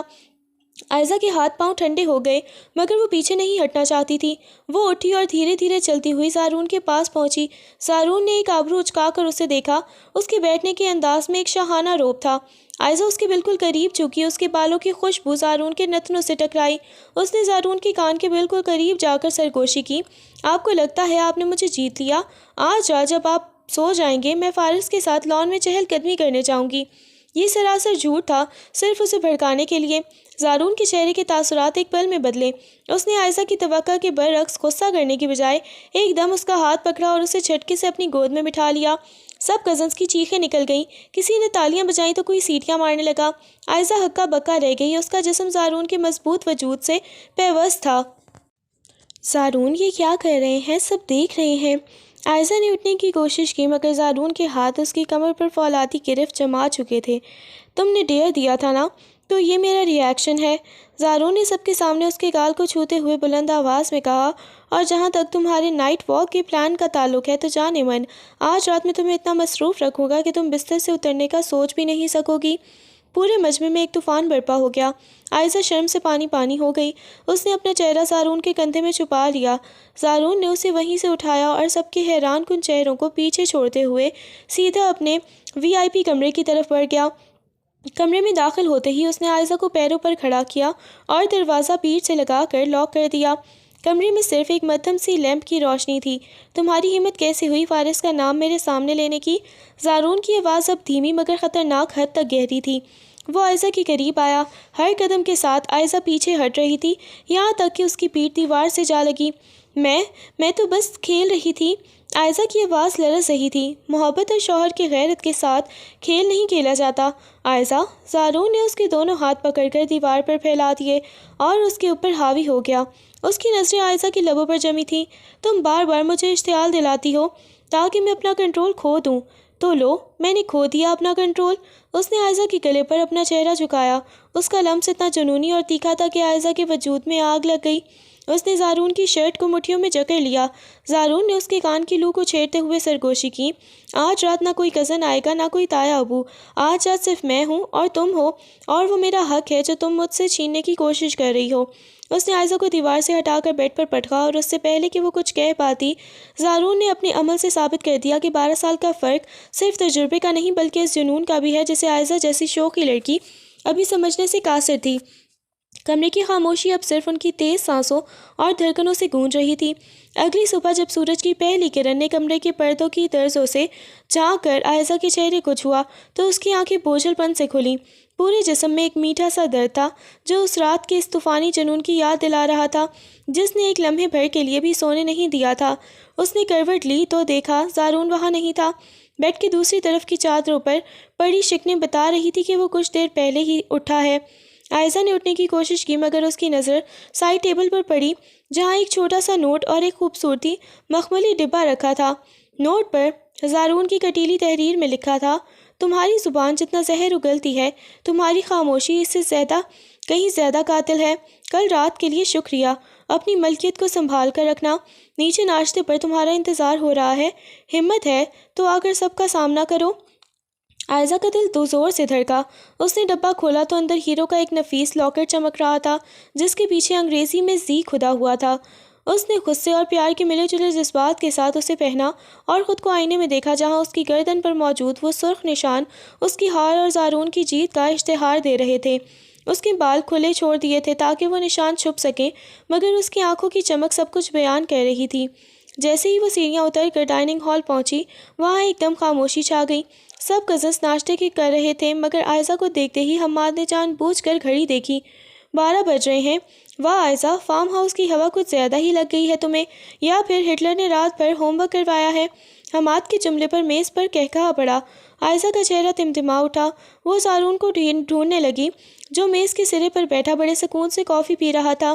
عائزہ کے ہاتھ پاؤں ٹھنڈے ہو گئے، مگر وہ پیچھے نہیں ہٹنا چاہتی تھی۔ وہ اٹھی اور دھیرے دھیرے چلتی ہوئی زارون کے پاس پہنچی۔ زارون نے ایک آبرو اچکا کر اسے دیکھا۔ اس کے بیٹھنے کے انداز میں ایک شاہانہ روب تھا۔ عائزہ اس کے بالکل قریب جھکی، اس کے بالوں کی خوشبو زارون کے نتنوں سے ٹکرائی۔ اس نے زارون کے کان کے بالکل قریب جا کر سرگوشی کی، آپ کو لگتا ہے آپ نے مجھے جیت لیا؟ آج رات جب آپ سو جائیں گے میں فارس کے ساتھ لان میں چہل قدمی کرنے جاؤں گی۔ یہ سراسر جھوٹ تھا، صرف اسے بھڑکانے کے لیے۔ زارون کے چہرے کے تاثرات ایک پل میں بدلے۔ اس نے عائزہ کی توقع کے برعکس غصہ کرنے کی بجائے ایک دم اس کا ہاتھ پکڑا اور اسے جھٹکے سے اپنی گود میں بٹھا لیا۔ سب کزنس کی چیخیں نکل گئیں، کسی نے تالیاں بجائیں تو کوئی سیٹیاں مارنے لگا۔ عائزہ ہکا بکا رہ گئی، اس کا جسم زارون کے مضبوط وجود سے پیوست تھا۔ زارون یہ کیا کر رہے ہیں؟ سب دیکھ رہے ہیں۔ عائزہ نے اٹھنے کی کوشش کی، مگر زارون کے ہاتھ اس کی کمر پر فولادی گرفت جما چکے تھے۔ تم نے ڈیئر دیا تھا نا، تو یہ میرا ری ایکشن ہے۔ زارون نے سب کے سامنے اس کے گال کو چھوتے ہوئے بلند آواز میں کہا، اور جہاں تک تمہارے نائٹ واک کے پلان کا تعلق ہے تو جانے من، آج رات میں تمہیں اتنا مصروف رکھوں گا کہ تم بستر سے اترنے کا سوچ بھی نہیں سکو گی۔ پورے مجمع میں ایک طوفان برپا ہو گیا۔ عائزہ شرم سے پانی پانی ہو گئی۔ اس نے اپنا چہرہ زارون کے کندھے میں چھپا لیا۔ زارون نے اسے وہیں سے اٹھایا اور سب کے حیران کن چہروں کو پیچھے چھوڑتے ہوئے سیدھا اپنے VIP کمرے کی طرف بڑھ گیا۔ کمرے میں داخل ہوتے ہی اس نے عائزہ کو پیروں پر کھڑا کیا اور دروازہ پیٹھ سے لگا کر لاک کر دیا۔ کمرے میں صرف ایک مدھم سی لیمپ کی روشنی تھی۔ تمہاری ہمت کیسے ہوئی فارس کا نام میرے سامنے لینے کی؟ زارون کی آواز اب دھیمی مگر خطرناک حد تک گہری تھی۔ وہ عائزہ کے قریب آیا، ہر قدم کے ساتھ عائزہ پیچھے ہٹ رہی تھی، یہاں تک کہ اس کی پیٹھ دیوار سے جا لگی۔ میں تو بس کھیل رہی تھی۔ عائزہ کی آواز لرز رہی تھی۔ محبت اور شوہر کی غیرت کے ساتھ کھیل نہیں کھیلا جاتا عائزہ۔ زارون نے اس کے دونوں ہاتھ پکڑ کر دیوار پر پھیلا دیے اور اس کے اوپر حاوی ہو گیا۔ اس کی نظریں عائزہ کی لبوں پر جمی تھیں۔ تم بار بار مجھے اشتعال دلاتی ہو تاکہ میں اپنا کنٹرول کھو دوں، تو لو میں نے کھو دیا اپنا کنٹرول۔ اس نے عائزہ کے گلے پر اپنا چہرہ جھکایا۔ اس کا لمس اتنا جنونی اور تیکھا تھا کہ عائزہ کے وجود میں آگ لگ گئی۔ اس نے زارون کی شرٹ کو مٹھیوں میں جکڑ لیا۔ زارون نے اس کے کان کی لو کو چھیڑتے ہوئے سرگوشی کی، آج رات نہ کوئی کزن آئے گا نہ کوئی تایا ابو، آج رات صرف میں ہوں اور تم ہو، اور وہ میرا حق ہے جو تم مجھ سے چھیننے کی کوشش کر رہی ہو۔ اس نے عائزہ کو دیوار سے ہٹا کر بیڈ پر پٹکا اور اس سے پہلے کہ وہ کچھ کہہ پاتی، زارون نے اپنے عمل سے ثابت کر دیا کہ 12 سال کا فرق صرف تجربے کا نہیں بلکہ اس جنون کا بھی ہے جسے عائزہ جیسی شوخی لڑکی ابھی سمجھنے سے قاصر تھی۔ کمرے کی خاموشی اب صرف ان کی تیز سانسوں اور دھڑکنوں سے گونج رہی تھی۔ اگلی صبح جب سورج کی پہلی کرن نے کمرے کے پردوں کی طرزوں سے جھانک کر عائزہ کے چہرے کو چھوا تو اس کی آنکھیں بوجھل پن سے کھلیں۔ پورے جسم میں ایک میٹھا سا درد تھا جو اس رات کے اس طوفانی جنون کی یاد دلا رہا تھا جس نے ایک لمحے بھر کے لیے بھی سونے نہیں دیا تھا۔ اس نے کروٹ لی تو دیکھا زارون وہاں نہیں تھا۔ بیڈ کی دوسری طرف کی چادروں پر پڑی شکنیں بتا رہی تھی کہ وہ کچھ دیر پہلے ہی اٹھا ہے۔ عائزہ نے اٹھنے کی کوشش کی مگر اس کی نظر سائڈ ٹیبل پر پڑی جہاں ایک چھوٹا سا نوٹ اور ایک خوبصورتی مخملی ڈبہ رکھا تھا۔ نوٹ پر زارون کی کٹیلی تحریر میں لکھا تھا، تمہاری زبان جتنا زہر اگلتی ہے تمہاری خاموشی اس سے کہیں زیادہ قاتل ہے۔ کل رات کے لیے شکریہ، اپنی ملکیت کو سنبھال کر رکھنا، نیچے ناشتے پر تمہارا انتظار ہو رہا ہے، ہمت ہے تو آ کر سب کا سامنا کرو۔ عائزہ کا دل دو زور سے دھڑکا۔ اس نے ڈبہ کھولا تو اندر ہیرو کا ایک نفیس لاکر چمک رہا تھا جس کے پیچھے انگریزی میں زی کھدا ہوا تھا۔ اس نے غصے اور پیار کے ملے جلے جذبات کے ساتھ اسے پہنا اور خود کو آئینے میں دیکھا جہاں اس کی گردن پر موجود وہ سرخ نشان اس کی ہار اور زارون کی جیت کا اشتہار دے رہے تھے۔ اس کے بال کھلے چھوڑ دیے تھے تاکہ وہ نشان چھپ سکیں، مگر اس کی آنکھوں کی چمک سب کچھ بیان کر رہی تھی۔ جیسے ہی وہ سیڑھیاں اتر کر ڈائننگ ہال پہنچی، وہاں ایک دم خاموشی چھا گئی۔ سب کزنس ناشتے کی کر رہے تھے مگر عائزہ کو دیکھتے ہی حماد نے جان بوجھ کر گھڑی دیکھی۔ 12 بج رہے ہیں۔ واہ عائزہ، فارم ہاؤس کی ہوا کچھ زیادہ ہی لگ گئی ہے تمہیں، یا پھر ہٹلر نے رات بھر ہوم ورک کروایا ہے؟ حماد کے جملے پر میز پر قہقہا پڑا۔ عائزہ کا چہرہ تمتما اٹھا۔ وہ زارون کو ڈھونڈنے لگی جو میز کے سرے پر بیٹھا بڑے سکون سے کافی پی رہا تھا۔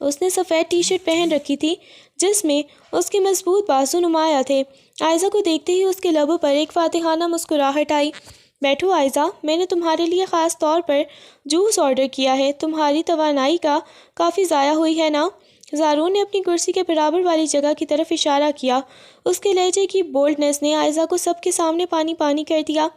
اس نے سفید ٹی شرٹ پہن رکھی تھی جس میں اس کے مضبوط بازو نمایاں تھے۔ عائزہ کو دیکھتے ہی اس کے لبوں پر ایک فاتحانہ مسکراہٹ آئی۔ بیٹھو عائزہ، میں نے تمہارے لیے خاص طور پر جوس آرڈر کیا ہے، تمہاری توانائی کا کافی ضائع ہوئی ہے نا؟ زارون نے اپنی کرسی کے برابر والی جگہ کی طرف اشارہ کیا۔ اس کے لہجے کی بولڈنس نے عائزہ کو سب کے سامنے پانی پانی کر دیا۔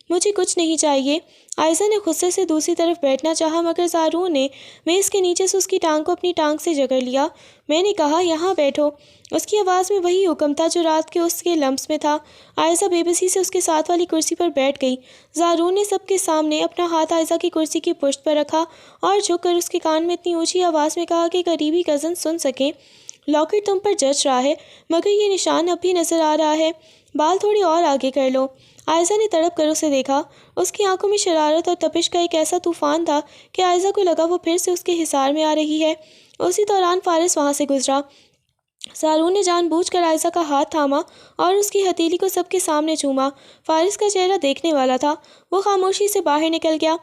مجھے کچھ نہیں چاہیے۔ عائزہ نے غصے سے دوسری طرف بیٹھنا چاہا مگر زارون نے میز کے نیچے سے اس کی ٹانگ کو اپنی ٹانگ سے جکڑ لیا۔ میں نے کہا یہاں بیٹھو۔ اس کی آواز میں وہی حکم تھا جو رات کے اس کے لمس میں تھا۔ عائزہ بے بسی سے اس کے ساتھ والی کرسی پر بیٹھ گئی۔ زارون نے سب کے سامنے اپنا ہاتھ عائزہ کی کرسی کی پشت پر رکھا اور جھک کر اس کے کان میں اتنی اونچی آواز میں کہا کہ قریبی کزن سن سکیں، لاکٹ تم پر جچ رہا ہے مگر یہ نشان اب بھی نظر آ رہا ہے، بال تھوڑی اور آگے کر لو۔ عائزہ نے تڑپ کر اسے دیکھا۔ اس کی آنکھوں میں شرارت اور تپش کا ایک ایسا طوفان تھا کہ عائزہ کو لگا وہ پھر سے اس کے حصار میں آ رہی ہے۔ اسی دوران فارس وہاں سے گزرا۔ زارون نے جان بوجھ کر عائزہ کا ہاتھ تھاما اور اس کی ہتھیلی کو سب کے سامنے چوما۔ فارس کا چہرہ دیکھنے والا تھا۔ وہ خاموشی سے باہر نکل گیا۔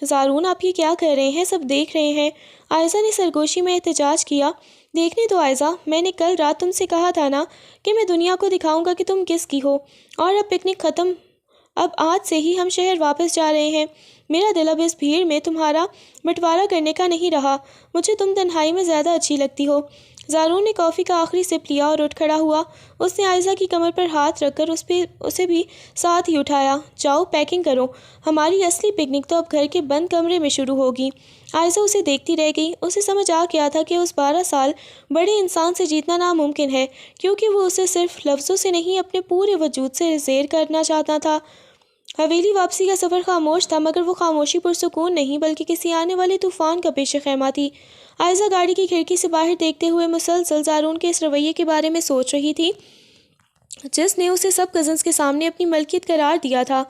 زارون آپ یہ کیا کر رہے ہیں؟ سب دیکھ رہے ہیں۔ عائزہ نے سرگوشی میں احتجاج کیا۔ دیکھنے دو عائزہ، میں نے کل رات تم سے کہا تھا نا کہ میں دنیا کو دکھاؤں گا کہ تم کس کی ہو۔ اور اب پکنک ختم، اب آج سے ہی ہم شہر واپس جا رہے ہیں۔ میرا دل اب اس بھیڑ میں تمہارا بٹوارا کرنے کا نہیں رہا۔ مجھے تم تنہائی میں زیادہ اچھی لگتی ہو۔ زارون نے کافی کا آخری سپ لیا اور اٹھ کھڑا ہوا۔ اس نے عائزہ کی کمر پر ہاتھ رکھ کر اسے بھی ساتھ ہی اٹھایا۔ جاؤ پیکنگ کرو، ہماری اصلی پکنک تو اب گھر کے بند کمرے میں شروع ہوگی۔ عائزہ اسے دیکھتی رہ گئی۔ اسے سمجھ آ گیا تھا کہ اس 12 سال بڑے انسان سے جیتنا ناممکن ہے کیونکہ وہ اسے صرف لفظوں سے نہیں اپنے پورے وجود سے زیر کرنا چاہتا تھا۔ حویلی واپسی کا سفر خاموش تھا مگر وہ خاموشی پرسکون نہیں بلکہ کسی آنے والے طوفان کا پیش خیمہ تھی۔ عائزہ گاڑی کی کھڑکی سے باہر دیکھتے ہوئے مسلسل زارون کے اس رویے کے بارے میں سوچ رہی تھی جس نے اسے سب کزنس کے سامنے اپنی ملکیت قرار دیا تھا۔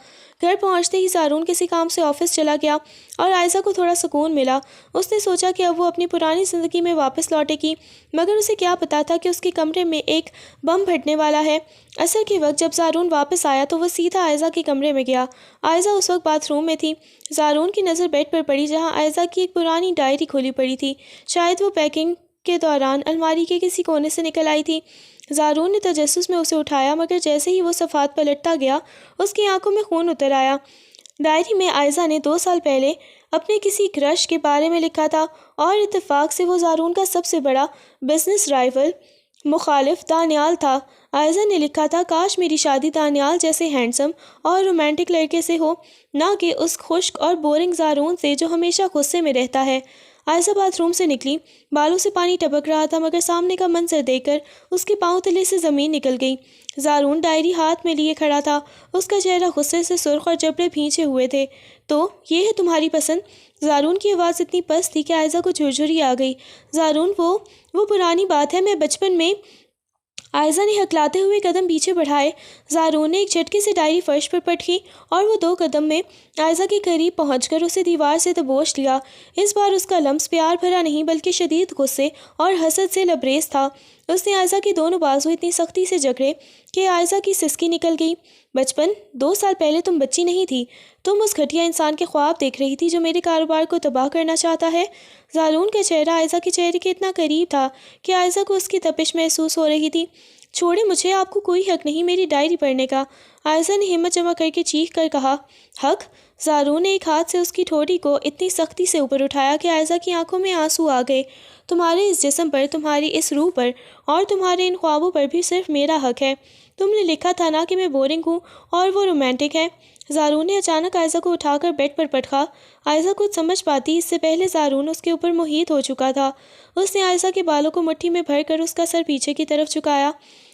گھر پہنچتے ہی زارون کسی کام سے آفس چلا گیا اور عائزہ کو تھوڑا سکون ملا۔ اس نے سوچا کہ اب وہ اپنی پرانی زندگی میں واپس لوٹے گی مگر اسے کیا پتا تھا کہ اس کے کمرے میں ایک بم پھٹنے والا ہے۔ عصر کے وقت جب زارون واپس آیا تو وہ سیدھا عائزہ کے کمرے میں گیا۔ عائزہ اس وقت باتھ روم میں تھی۔ زارون کی نظر بیڈ پر پڑی جہاں عائزہ کی ایک پرانی ڈائری کھلی پڑی تھی، شاید وہ پیکنگ کے دوران الماری کے کسی کونے سے نکل آئی تھی۔ زارون نے تجسس میں اسے اٹھایا مگر جیسے ہی وہ صفحات پلٹتا گیا اس کی آنکھوں میں خون اتر آیا۔ ڈائری میں عائزہ نے 2 سال پہلے اپنے کسی کرش کے بارے میں لکھا تھا اور اتفاق سے وہ زارون کا سب سے بڑا بزنس رائیول مخالف دانیال تھا۔ عائزہ نے لکھا تھا کاش میری شادی دانیال جیسے ہینڈسم اور رومانٹک لڑکے سے ہو، نہ کہ اس خشک اور بورنگ زارون سے جو ہمیشہ غصے میں رہتا ہے۔ عائزہ باتھ روم سے نکلی، بالوں سے پانی ٹپک رہا تھا مگر سامنے کا منظر دیکھ کر اس کے پاؤں تلے سے زمین نکل گئی۔ زارون ڈائری ہاتھ میں لیے کھڑا تھا، اس کا چہرہ غصے سے سرخ اور جبڑے بھینچے ہوئے تھے۔ تو یہ ہے تمہاری پسند؟ زارون کی آواز اتنی پست تھی کہ عائزہ کو جھرجھری آ گئی۔ زارون وہ پرانی بات ہے، میں بچپن میں۔ عائزہ نے ہکلاتے ہوئے قدم پیچھے بڑھائے۔ زارون نے ایک جھٹکے سے ڈائری فرش پر پٹکی اور وہ 2 قدم میں عائزہ کے قریب پہنچ کر اسے دیوار سے دبوچ لیا۔ اس بار اس کا لمس پیار بھرا نہیں بلکہ شدید غصے اور حسد سے لبریز تھا۔ اس نے عائزہ کے دونوں بازو اتنی سختی سے جکڑے کہ عائزہ کی سسکی نکل گئی۔ بچپن؟ 2 سال پہلے تم بچی نہیں تھی، تم اس گھٹیا انسان کے خواب دیکھ رہی تھی جو میرے کاروبار کو تباہ کرنا چاہتا ہے۔ زارون کا چہرہ عائزہ کے چہرے کے اتنا قریب تھا کہ عائزہ کو اس کی تپش محسوس ہو رہی تھی۔ چھوڑے مجھے، آپ کو کوئی حق نہیں میری ڈائری پڑھنے کا، عائزہ نے ہمت جمع کر کے چیخ کر کہا۔ حق؟ زارون نے ایک ہاتھ سے اس کی ٹھوڑی کو اتنی سختی سے اوپر اٹھایا کہ عائزہ کی آنکھوں میں آنسو آ گئے۔ تمہارے اس جسم پر، تمہاری اس روح پر اور تمہارے ان خوابوں پر بھی صرف میرا حق ہے۔ تم نے لکھا تھا نا کہ میں بورنگ ہوں اور وہ رومانٹک ہے۔ زارون نے اچانک عائزہ کو اٹھا کر بیڈ پر پٹکا۔ عائزہ کچھ سمجھ پاتی اس سے پہلے زارون اس کے اوپر محیط ہو چکا تھا۔ اس نے عائزہ کے بالوں کو مٹھی میں بھر کر اس کا سر پیچھے کی طرف جھکایا۔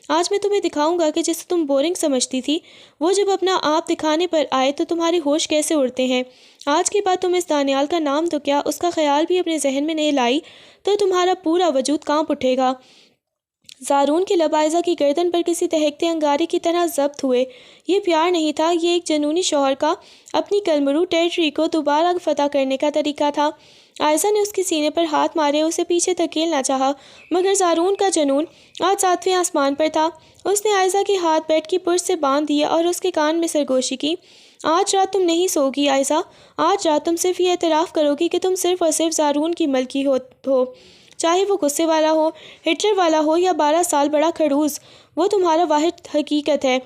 آج میں تمہیں دکھاؤں گا کہ جسے تم بورنگ سمجھتی تھی وہ جب اپنا آپ دکھانے پر آئے تو تمہارے ہوش کیسے اڑتے ہیں۔ آج کے بعد تم اس دانیال کا نام تو کیا اس کا خیال بھی اپنے ذہن میں نہیں لائی تو تمہارا پورا وجود کانپ اٹھے گا۔ زارون کے لب عائزہ کی گردن پر کسی دہکتے انگارے کی طرح ضبط ہوئے۔ یہ پیار نہیں تھا، یہ ایک جنونی شوہر کا اپنی کلمرو ٹیریٹری کو دوبارہ فتح کرنے کا طریقہ تھا۔ عائزہ نے اس کے سینے پر ہاتھ مارے اسے پیچھے دھکیلنا چاہا، مگر زارون کا جنون آج ساتویں آسمان پر تھا۔ اس نے عائزہ کے ہاتھ بیڈ کی پشت سے باندھ دیا اور اس کے کان میں سرگوشی کی۔ آج رات تم نہیں سو گی عائزہ، آج رات تم صرف یہ اعتراف کرو گی کہ تم صرف اور صرف زارون کی ملکی ہو، چاہے وہ غصے والا ہو، ہٹلر والا ہو یا 12 سال بڑا کھڑوس، وہ تمہارا واحد حقیقت ہے۔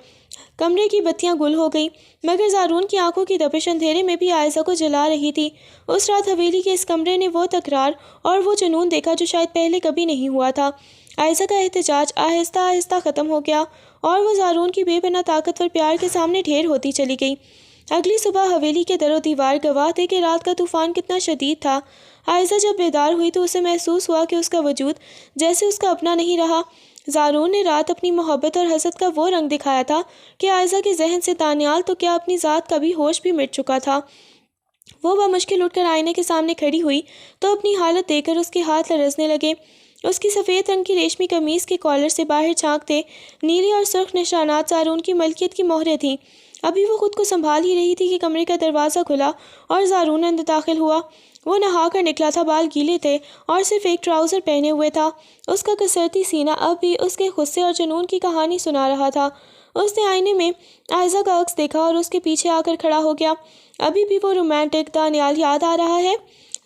کمرے کی بتیاں گل ہو گئیں، مگر زارون کی آنکھوں کی تپش اندھیرے میں بھی عائزہ کو جلا رہی تھی۔ اس رات حویلی کے اس کمرے نے وہ تکرار اور وہ جنون دیکھا جو شاید پہلے کبھی نہیں ہوا تھا۔ عائزہ کا احتجاج آہستہ آہستہ ختم ہو گیا اور وہ زارون کی بے پناہ طاقتور پیار کے سامنے ڈھیر ہوتی چلی گئی۔ اگلی صبح حویلی کے در و دیوار گواہ تھے کہ رات کا طوفان کتنا شدید تھا۔ عائزہ جب بیدار ہوئی تو اسے محسوس ہوا کہ اس کا وجود جیسے اس کا اپنا نہیں رہا۔ زارون نے رات اپنی محبت اور حسد کا وہ رنگ دکھایا تھا کہ عائزہ کے ذہن سے دانیال تو کیا اپنی ذات کا بھی ہوش بھی مٹ چکا تھا۔ وہ بمشکل اٹھ کر آئینے کے سامنے کھڑی ہوئی تو اپنی حالت دیکھ کر اس کے ہاتھ لرزنے لگے۔ اس کی سفید رنگ کی ریشمی قمیض کے کالر سے باہر جھانکتے نیلے اور سرخ نشانات زارون کی ملکیت کی مہریں تھیں۔ ابھی وہ خود کو سنبھال ہی رہی تھی کہ کمرے کا دروازہ کھلا اور زارون اندر داخل ہوا۔ وہ نہا کر نکلا تھا، بال گیلے تھے اور صرف ایک ٹراؤزر پہنے ہوئے تھا۔ اس کا کسرتی سینہ اب بھی اس کے غصے اور جنون کی کہانی سنا رہا تھا۔ اس نے آئینے میں عائزہ کا عکس دیکھا اور اس کے پیچھے آ کر کھڑا ہو گیا۔ ابھی بھی وہ رومانٹک دانیال یاد آ رہا ہے؟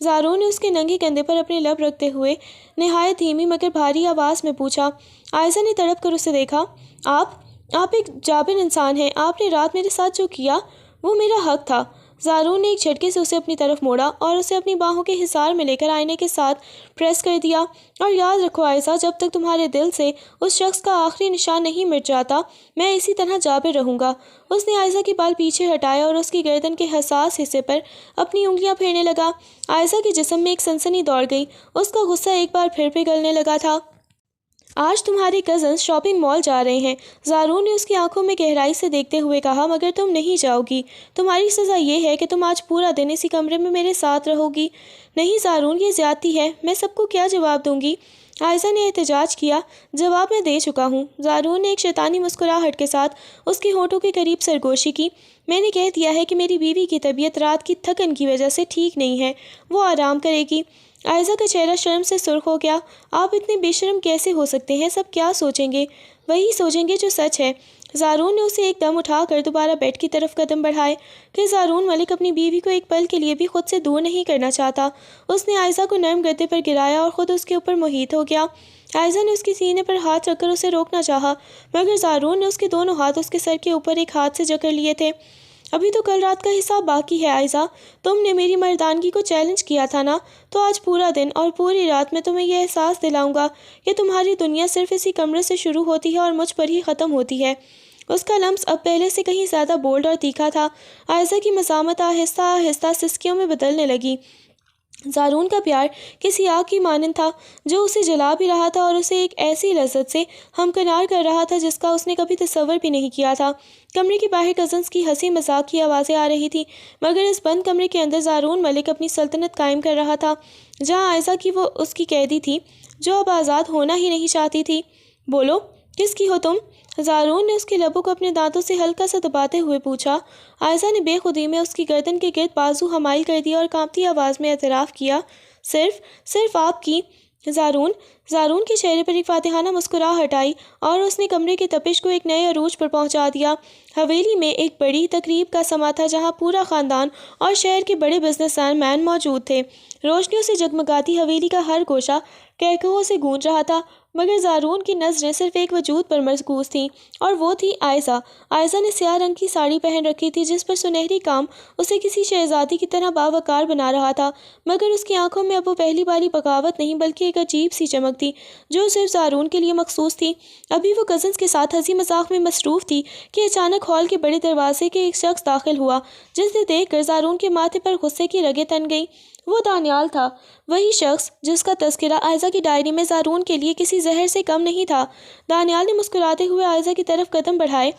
زارون نے اس کے ننگے کندھے پر اپنے لب رکھتے ہوئے نہایت دھیمی مگر بھاری آواز میں پوچھا۔ عائزہ نے تڑپ کر اسے دیکھا۔ آپ ایک جابر انسان ہیں، آپ نے رات میرے ساتھ جو کیا وہ میرا حق تھا۔ زارون نے ایک جھٹکے سے اسے اپنی طرف موڑا اور اسے اپنی باہوں کے حصار میں لے کر آئینے کے ساتھ پریس کر دیا۔ اور یاد رکھو عائزہ، جب تک تمہارے دل سے اس شخص کا آخری نشان نہیں مٹ جاتا میں اسی طرح جابر رہوں گا۔ اس نے عائزہ کے بال پیچھے ہٹائے اور اس کی گردن کے حساس حصے پر اپنی انگلیاں پھیرنے لگا۔ عائزہ کے جسم میں ایک سنسنی دوڑ گئی، اس کا غصہ ایک بار پھر پگھلنے لگا تھا۔ آج تمہارے کزنز شاپنگ مال جا رہے ہیں، زارون نے اس کی آنکھوں میں گہرائی سے دیکھتے ہوئے کہا، مگر تم نہیں جاؤ گی۔ تمہاری سزا یہ ہے کہ تم آج پورا دن اسی کمرے میں میرے ساتھ رہو گی۔ نہیں زارون، یہ زیادتی ہے، میں سب کو کیا جواب دوں گی؟ عائزہ نے احتجاج کیا۔ جواب میں دے چکا ہوں۔ زارون نے ایک شیطانی مسکراہٹ کے ساتھ اس کے ہونٹوں کے قریب سرگوشی کی۔ میں نے کہہ دیا ہے کہ میری بیوی کی طبیعت رات کی تھکن کی وجہ سے ٹھیک نہیں ہے، وہ آرام کرے گی۔ عائزہ کا چہرہ شرم سے سرخ ہو گیا۔ آپ اتنے بے شرم کیسے ہو سکتے ہیں؟ سب کیا سوچیں گے؟ وہی سوچیں گے جو سچ ہے۔ زارون نے اسے ایک دم اٹھا کر دوبارہ بیڈ کی طرف قدم بڑھائے کہ زارون ملک اپنی بیوی کو ایک پل کے لیے بھی خود سے دور نہیں کرنا چاہتا۔ اس نے عائزہ کو نرم گدے پر گرایا اور خود اس کے اوپر محیط ہو گیا۔ عائزہ نے اس کے سینے پر ہاتھ رکھ کر اسے روکنا چاہا، مگر زارون نے اس کے دونوں ہاتھ اس کے سر کے اوپر ایک ہاتھ سے جکڑ لیے تھے۔ ابھی تو کل رات کا حساب باقی ہے عائزہ، تم نے میری مردانگی کو چیلنج کیا تھا نا، تو آج پورا دن اور پوری رات میں تمہیں یہ احساس دلاؤں گا کہ تمہاری دنیا صرف اسی کمرے سے شروع ہوتی ہے اور مجھ پر ہی ختم ہوتی ہے۔ اس کا لمس اب پہلے سے کہیں زیادہ بولڈ اور تیکھا تھا۔ عائزہ کی مزاحمت آہستہ آہستہ سسکیوں میں بدلنے لگی۔ زارون کا پیار کسی آگ کی مانند تھا جو اسے جلا بھی رہا تھا اور اسے ایک ایسی لذت سے ہمکنار کر رہا تھا جس کا اس نے کبھی تصور بھی نہیں کیا تھا۔ کمرے کے باہر کزنز کی ہنسی مذاق کی آوازیں آ رہی تھیں، مگر اس بند کمرے کے اندر زارون ملک اپنی سلطنت قائم کر رہا تھا، جہاں عائزہ کی وہ اس کی قیدی تھی جو اب آزاد ہونا ہی نہیں چاہتی تھی۔ بولو، کس کی ہو تم؟ زارون نے اس کے لبوں کو اپنے دانتوں سے ہلکا سا دباتے ہوئے پوچھا۔ عائزہ نے بے خودی میں اس کی گردن کے گرد بازو حمائل کر دیا اور کانپتی آواز میں اعتراف کیا، صرف آپ کی۔ زارون کے چہرے پر ایک فاتحانہ مسکراہٹ آئی اور اس نے کمرے کے تپش کو ایک نئے عروج پر پہنچا دیا۔ حویلی میں ایک بڑی تقریب کا سماں تھا جہاں پورا خاندان اور شہر کے بڑے بزنس مین موجود تھے۔ روشنیوں سے جگمگاتی حویلی کا ہر گوشہ کہکہوں سے گونج رہا تھا، مگر زارون کی نظریں صرف ایک وجود پر مرکوز تھیں اور وہ تھی عائزہ۔ عائزہ نے سیاہ رنگ کی ساڑی پہن رکھی تھی جس پر سنہری کام اسے کسی شہزادی کی طرح باوقار بنا رہا تھا، مگر اس کی آنکھوں میں اب وہ پہلی والی بغاوت نہیں بلکہ ایک عجیب سی چمک چمک تھی جو صرف زارون کے لیے مخصوص تھی۔ ابھی وہ کزنس کے ساتھ ہنسی مذاق میں مصروف تھی کہ اچانک ہال کے بڑے دروازے کے ایک شخص داخل ہوا جسے دیکھ کر زارون کے ماتھے پر غصے کی رگیں تن گئیں۔ وہ دانیال تھا، وہی شخص جس کا تذکرہ عائزہ کی ڈائری میں زارون کے لیے کسی زہر سے کم نہیں تھا۔ دانیال نے مسکراتے ہوئے عائزہ کی طرف قدم بڑھائے۔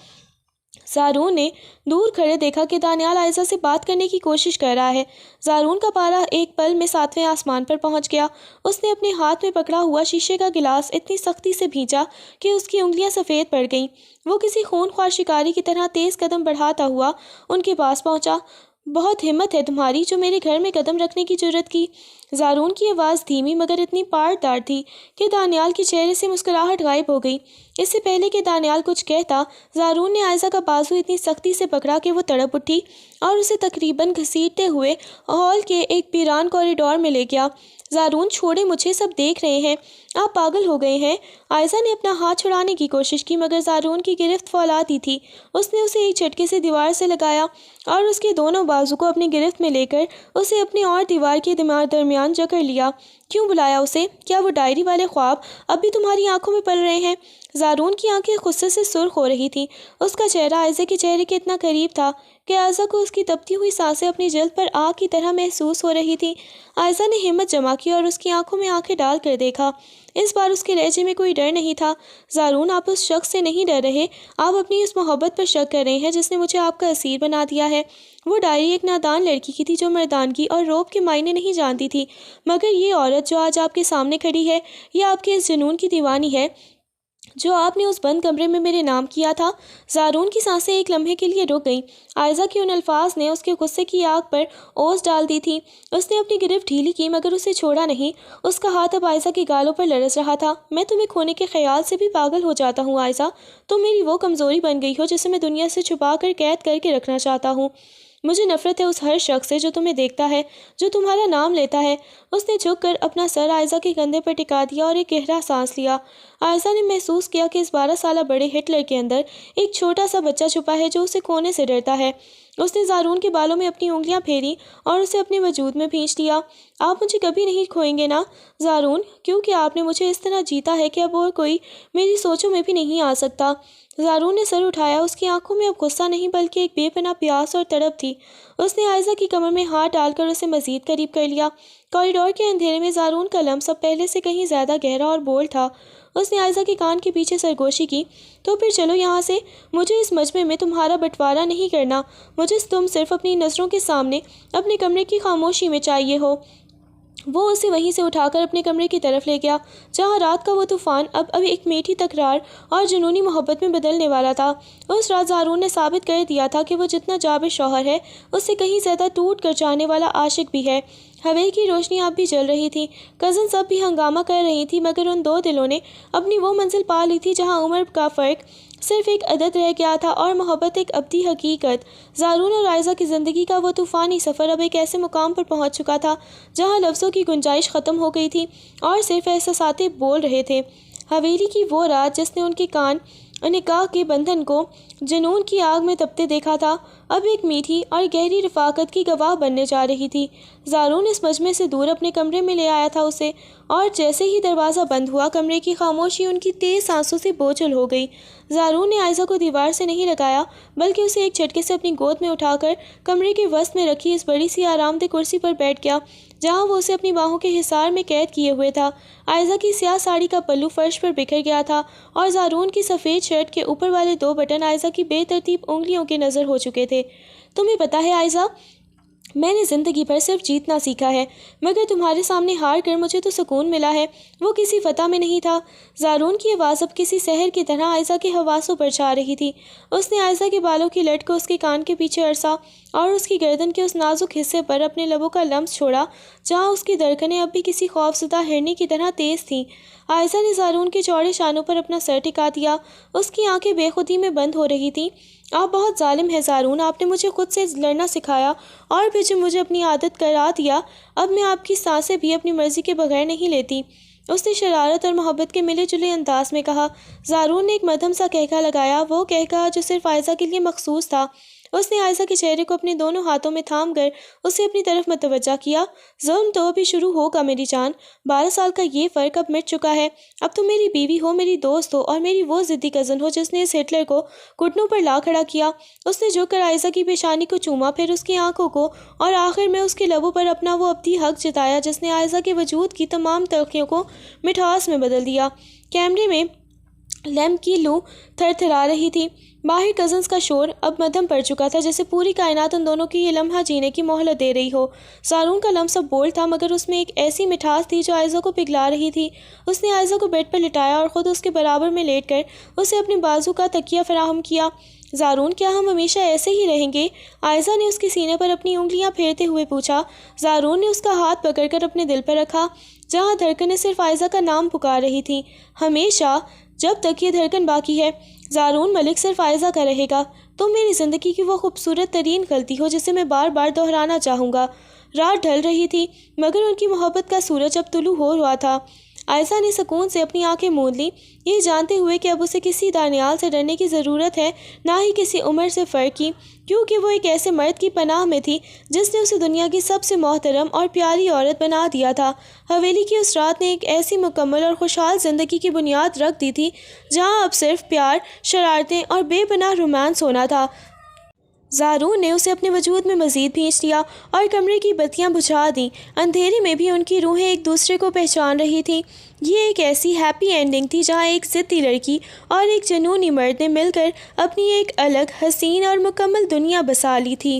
زارون نے دور کھڑے دیکھا کہ دانیال عائزہ سے بات کرنے کی کوشش کر رہا ہے۔ زارون کا پارا ایک پل میں 7ویں آسمان پر پہنچ گیا۔ اس نے اپنے ہاتھ میں پکڑا ہوا شیشے کا گلاس اتنی سختی سے بھینچا کہ اس کی انگلیاں سفید پڑ گئیں۔ وہ کسی خون خوار شکاری کی طرح تیز قدم بڑھاتا ہوا ان کے پاس پہنچا۔ بہت ہمت ہے تمہاری جو میرے گھر میں قدم رکھنے کی جرت کی۔ زارون کی آواز دھیمی مگر اتنی پاردار تھی کہ دانیال کے چہرے سے مسکراہٹ غائب ہو گئی۔ اس سے پہلے کہ دانیال کچھ کہتا، زارون نے عائزہ کا بازو اتنی سختی سے پکڑا کہ وہ تڑپ اٹھی اور اسے تقریباً گھسیٹتے ہوئے ہال کے ایک ویران کوریڈور میں لے گیا۔ زارون چھوڑے، مجھے سب دیکھ رہے ہیں، آپ پاگل ہو گئے ہیں۔ عائزہ نے اپنا ہاتھ چھڑانے کی کوشش کی مگر زارون کی گرفت فولادی تھی۔ اس نے اسے ایک جھٹکے سے دیوار سے لگایا اور اس کے دونوں بازو کو اپنی گرفت میں لے کر اسے اپنی اور دیوار کے درمیان جکڑ لیا۔ کیوں بلایا اسے؟ کیا وہ ڈائری والے خواب اب بھی تمہاری آنکھوں میں پل رہے ہیں؟ زارون کی آنکھیں غصے سے سرخ ہو رہی تھیں۔ اس کا چہرہ عائزہ کے چہرے کے اتنا قریب تھا کہ عائزہ کو اس کی تپتی ہوئی سانسیں اپنی جلد پر آگ کی طرح محسوس ہو رہی تھیں۔ عائزہ نے ہمت جمع کی اور اس کی آنکھوں میں آنکھیں ڈال کر دیکھا۔ اس بار اس کے لہجے میں کوئی ڈر نہیں تھا۔ زارون، آپ اس شخص سے نہیں ڈر رہے، آپ اپنی اس محبت پر شک کر رہے ہیں جس نے مجھے آپ کا اسیر بنا دیا ہے۔ وہ ڈائری ایک نادان لڑکی کی تھی جو مردانگی اور روب کے معنی نہیں جانتی تھی، مگر یہ عورت جو آج آپ کے سامنے کھڑی ہے، یہ آپ کے اس جنون کی دیوانی ہے جو آپ نے اس بند کمرے میں میرے نام کیا تھا۔ زارون کی سانسیں ایک لمحے کے لیے رک گئیں۔ عائزہ کے ان الفاظ نے اس کے غصے کی آگ پر اوس ڈال دی تھی۔ اس نے اپنی گرفت ڈھیلی کی مگر اسے چھوڑا نہیں۔ اس کا ہاتھ اب عائزہ کے گالوں پر لرز رہا تھا۔ میں تمہیں کھونے کے خیال سے بھی پاگل ہو جاتا ہوں عائزہ، تم میری وہ کمزوری بن گئی ہو جسے میں دنیا سے چھپا کر قید کر کے رکھنا چاہتا ہوں۔ مجھے نفرت ہے اس ہر شخص سے جو تمہیں دیکھتا ہے، جو تمہارا نام لیتا ہے۔ اس نے جھک کر اپنا سر عائزہ کے کندھے پر ٹکا دیا اور ایک گہرا سانس لیا۔ عائزہ نے محسوس کیا کہ اس 12 سالہ بڑے ہٹلر کے اندر ایک چھوٹا سا بچہ چھپا ہے جو اسے کھونے سے ڈرتا ہے۔ اس نے زارون کے بالوں میں اپنی انگلیاں پھیری اور اسے اپنے وجود میں بھینچ لیا۔ آپ مجھے کبھی نہیں کھوئیں گے نا زارون، کیونکہ آپ نے مجھے اس طرح جیتا ہے کہ اب اور کوئی میری سوچوں میں بھی نہیں آ سکتا۔ زارون نے سر اٹھایا۔ اس کی آنکھوں میں اب غصہ نہیں بلکہ ایک بے پناہ پیاس اور تڑپ تھی۔ اس نے عائزہ کی کمر میں ہاتھ ڈال کر اسے مزید قریب کر لیا۔ کوریڈور کے اندھیرے میں زارون کا لمس اب پہلے سے کہیں زیادہ گہرا اور بولڈ تھا۔ اس نے عائزہ کے کان کے پیچھے سرگوشی کی، تو پھر چلو یہاں سے، مجھے اس مجمع میں تمہارا بٹوارا نہیں کرنا، مجھے تم صرف اپنی نظروں کے سامنے اپنے کمرے کی خاموشی میں چاہیے ہو۔ وہ اسے وہیں سے اٹھا کر اپنے کمرے کی طرف لے گیا جہاں رات کا وہ طوفان اب ایک میٹھی تکرار اور جنونی محبت میں بدلنے والا تھا۔ اس رات زارون نے ثابت کر دیا تھا کہ وہ جتنا جابر شوہر ہے، اس سے کہیں زیادہ ٹوٹ کر جانے والا عاشق بھی ہے۔ حویلی کی روشنی اب بھی جل رہی تھی، کزنز اب بھی ہنگامہ کر رہی تھی، مگر ان دو دلوں نے اپنی وہ منزل پا لی تھی جہاں عمر کا فرق صرف ایک عدد رہ گیا تھا اور محبت ایک ابدی حقیقت۔ زارون اور عائزہ کی زندگی کا وہ طوفانی سفر اب ایک ایسے مقام پر پہنچ چکا تھا جہاں لفظوں کی گنجائش ختم ہو گئی تھی اور صرف احساسات بول رہے تھے۔ حویلی کی وہ رات جس نے ان کے کان نکاح کے بندھن کو جنون کی آگ میں تپتے دیکھا تھا، اب ایک میٹھی اور گہری رفاقت کی گواہ بننے جا رہی تھی۔ زارون اس مجمع سے دور اپنے کمرے میں لے آیا تھا اسے، اور جیسے ہی دروازہ بند ہوا کمرے کی خاموشی ان کی تیز سانسوں سے بوجھل ہو گئی۔ زارون نے عائزہ کو دیوار سے نہیں لگایا بلکہ اسے ایک جھٹکے سے اپنی گود میں اٹھا کر کمرے کے وسط میں رکھی اس بڑی سی آرام دہ کرسی پر بیٹھ گیا جہاں وہ اسے اپنی باہوں کے حصار میں قید کیے ہوئے تھا۔ عائزہ کی سیاہ ساڑی کا پلو فرش پر بکھر گیا تھا اور زارون کی سفید شرٹ کے اوپر والے 2 بٹن عائزہ کی بے ترتیب انگلیوں کے نظر ہو چکے تھے۔ تمہیں پتہ ہے عائزہ، میں نے زندگی بھر صرف جیتنا سیکھا ہے، مگر تمہارے سامنے ہار کر مجھے تو سکون ملا ہے، وہ کسی فتح میں نہیں تھا۔ زارون کی آواز اب کسی سحر کی طرح عائزہ کے حواسوں پر چھا رہی تھی۔ اس نے عائزہ کے بالوں کی لٹ کو اس کے کان کے پیچھے عرصا اور اس کی گردن کے اس نازک حصے پر اپنے لبوں کا لمس چھوڑا جہاں اس کی دھڑکنیں اب بھی کسی خوفزدہ ہرنی کی طرح تیز تھیں۔ عائزہ نے زارون کے چوڑے شانوں پر اپنا سر ٹکا دیا۔ اس کی آنکھیں بے خودی میں بند ہو رہی تھیں۔ آپ بہت ظالم ہیں زارون، آپ نے مجھے خود سے لڑنا سکھایا اور پھر جب مجھے اپنی عادت کرا دیا، اب میں آپ کی سانسیں بھی اپنی مرضی کے بغیر نہیں لیتی۔ اس نے شرارت اور محبت کے ملے جلے انداز میں کہا۔ زارون نے ایک مدھم سا کہکا لگایا، وہ کہکا جو صرف عائزہ کے لیے مخصوص تھا۔ اس نے عائشہ کے چہرے کو اپنے دونوں ہاتھوں میں تھام کر اسے اپنی طرف متوجہ کیا۔ ظلم تو ابھی شروع ہوگا میری جان، 12 سال کا یہ فرق اب مٹ چکا ہے۔ اب تم میری بیوی ہو، میری دوست ہو اور میری وہ ضدی کزن ہو جس نے اس ہٹلر کو گھٹنوں پر لا کھڑا کیا۔ اس نے جھک کر عائشہ کی پیشانی کو چوما، پھر اس کی آنکھوں کو اور آخر میں اس کے لبوں پر اپنا وہ ابدی حق جتایا جس نے عائشہ کے وجود کی تمام تلخیوں کو مٹھاس میں بدل دیا۔ کیمرے میں لیمپ کی لو تھر تھرا رہی تھی۔ باہر کزنز کا شور اب مدھم پڑ چکا تھا، جیسے پوری کائنات ان دونوں کی یہ لمحہ جینے کی مہلت دے رہی ہو۔ زارون کا لمس اب بولڈ تھا، مگر اس میں ایک ایسی مٹھاس تھی جو عائشہ کو پگھلا رہی تھی۔ اس نے عائشہ کو بیڈ پر لٹایا اور خود اس کے برابر میں لیٹ کر اسے اپنے بازو کا تکیہ فراہم کیا۔ زارون، کیا ہم ہمیشہ ایسے ہی رہیں گے؟ عائشہ نے اس کے سینے پر اپنی انگلیاں پھیرتے ہوئے پوچھا۔ زارون نے اس کا ہاتھ پکڑ کر اپنے دل پر رکھا، جہاں دھڑکنیں صرف عائشہ کا نام پکار رہی تھیں۔ ہمیشہ، جب تک یہ دھڑکن باقی ہے، زارون ملک صرف عائشہ کا رہے گا۔ تم میری زندگی کی وہ خوبصورت ترین غلطی ہو جسے میں بار بار دہرانا چاہوں گا۔ رات ڈھل رہی تھی، مگر ان کی محبت کا سورج اب طلوع ہو رہا تھا۔ عائشہ نے سکون سے اپنی آنکھیں موند لیں، یہ جانتے ہوئے کہ اب اسے کسی دانیال سے ڈرنے کی ضرورت ہے، نہ ہی کسی عمر سے فرق کی، کیونکہ وہ ایک ایسے مرد کی پناہ میں تھی جس نے اسے دنیا کی سب سے محترم اور پیاری عورت بنا دیا تھا۔ حویلی کی اس رات نے ایک ایسی مکمل اور خوشحال زندگی کی بنیاد رکھ دی تھی جہاں اب صرف پیار، شرارتیں اور بے پناہ رومانس ہونا تھا۔ زارون نے اسے اپنے وجود میں مزید بھینچ لیا اور کمرے کی بتیاں بجھا دیں۔ اندھیرے میں بھی ان کی روحیں ایک دوسرے کو پہچان رہی تھیں۔ یہ ایک ایسی ہیپی اینڈنگ تھی جہاں ایک ضدی لڑکی اور ایک جنونی مرد نے مل کر اپنی ایک الگ، حسین اور مکمل دنیا بسا لی تھی۔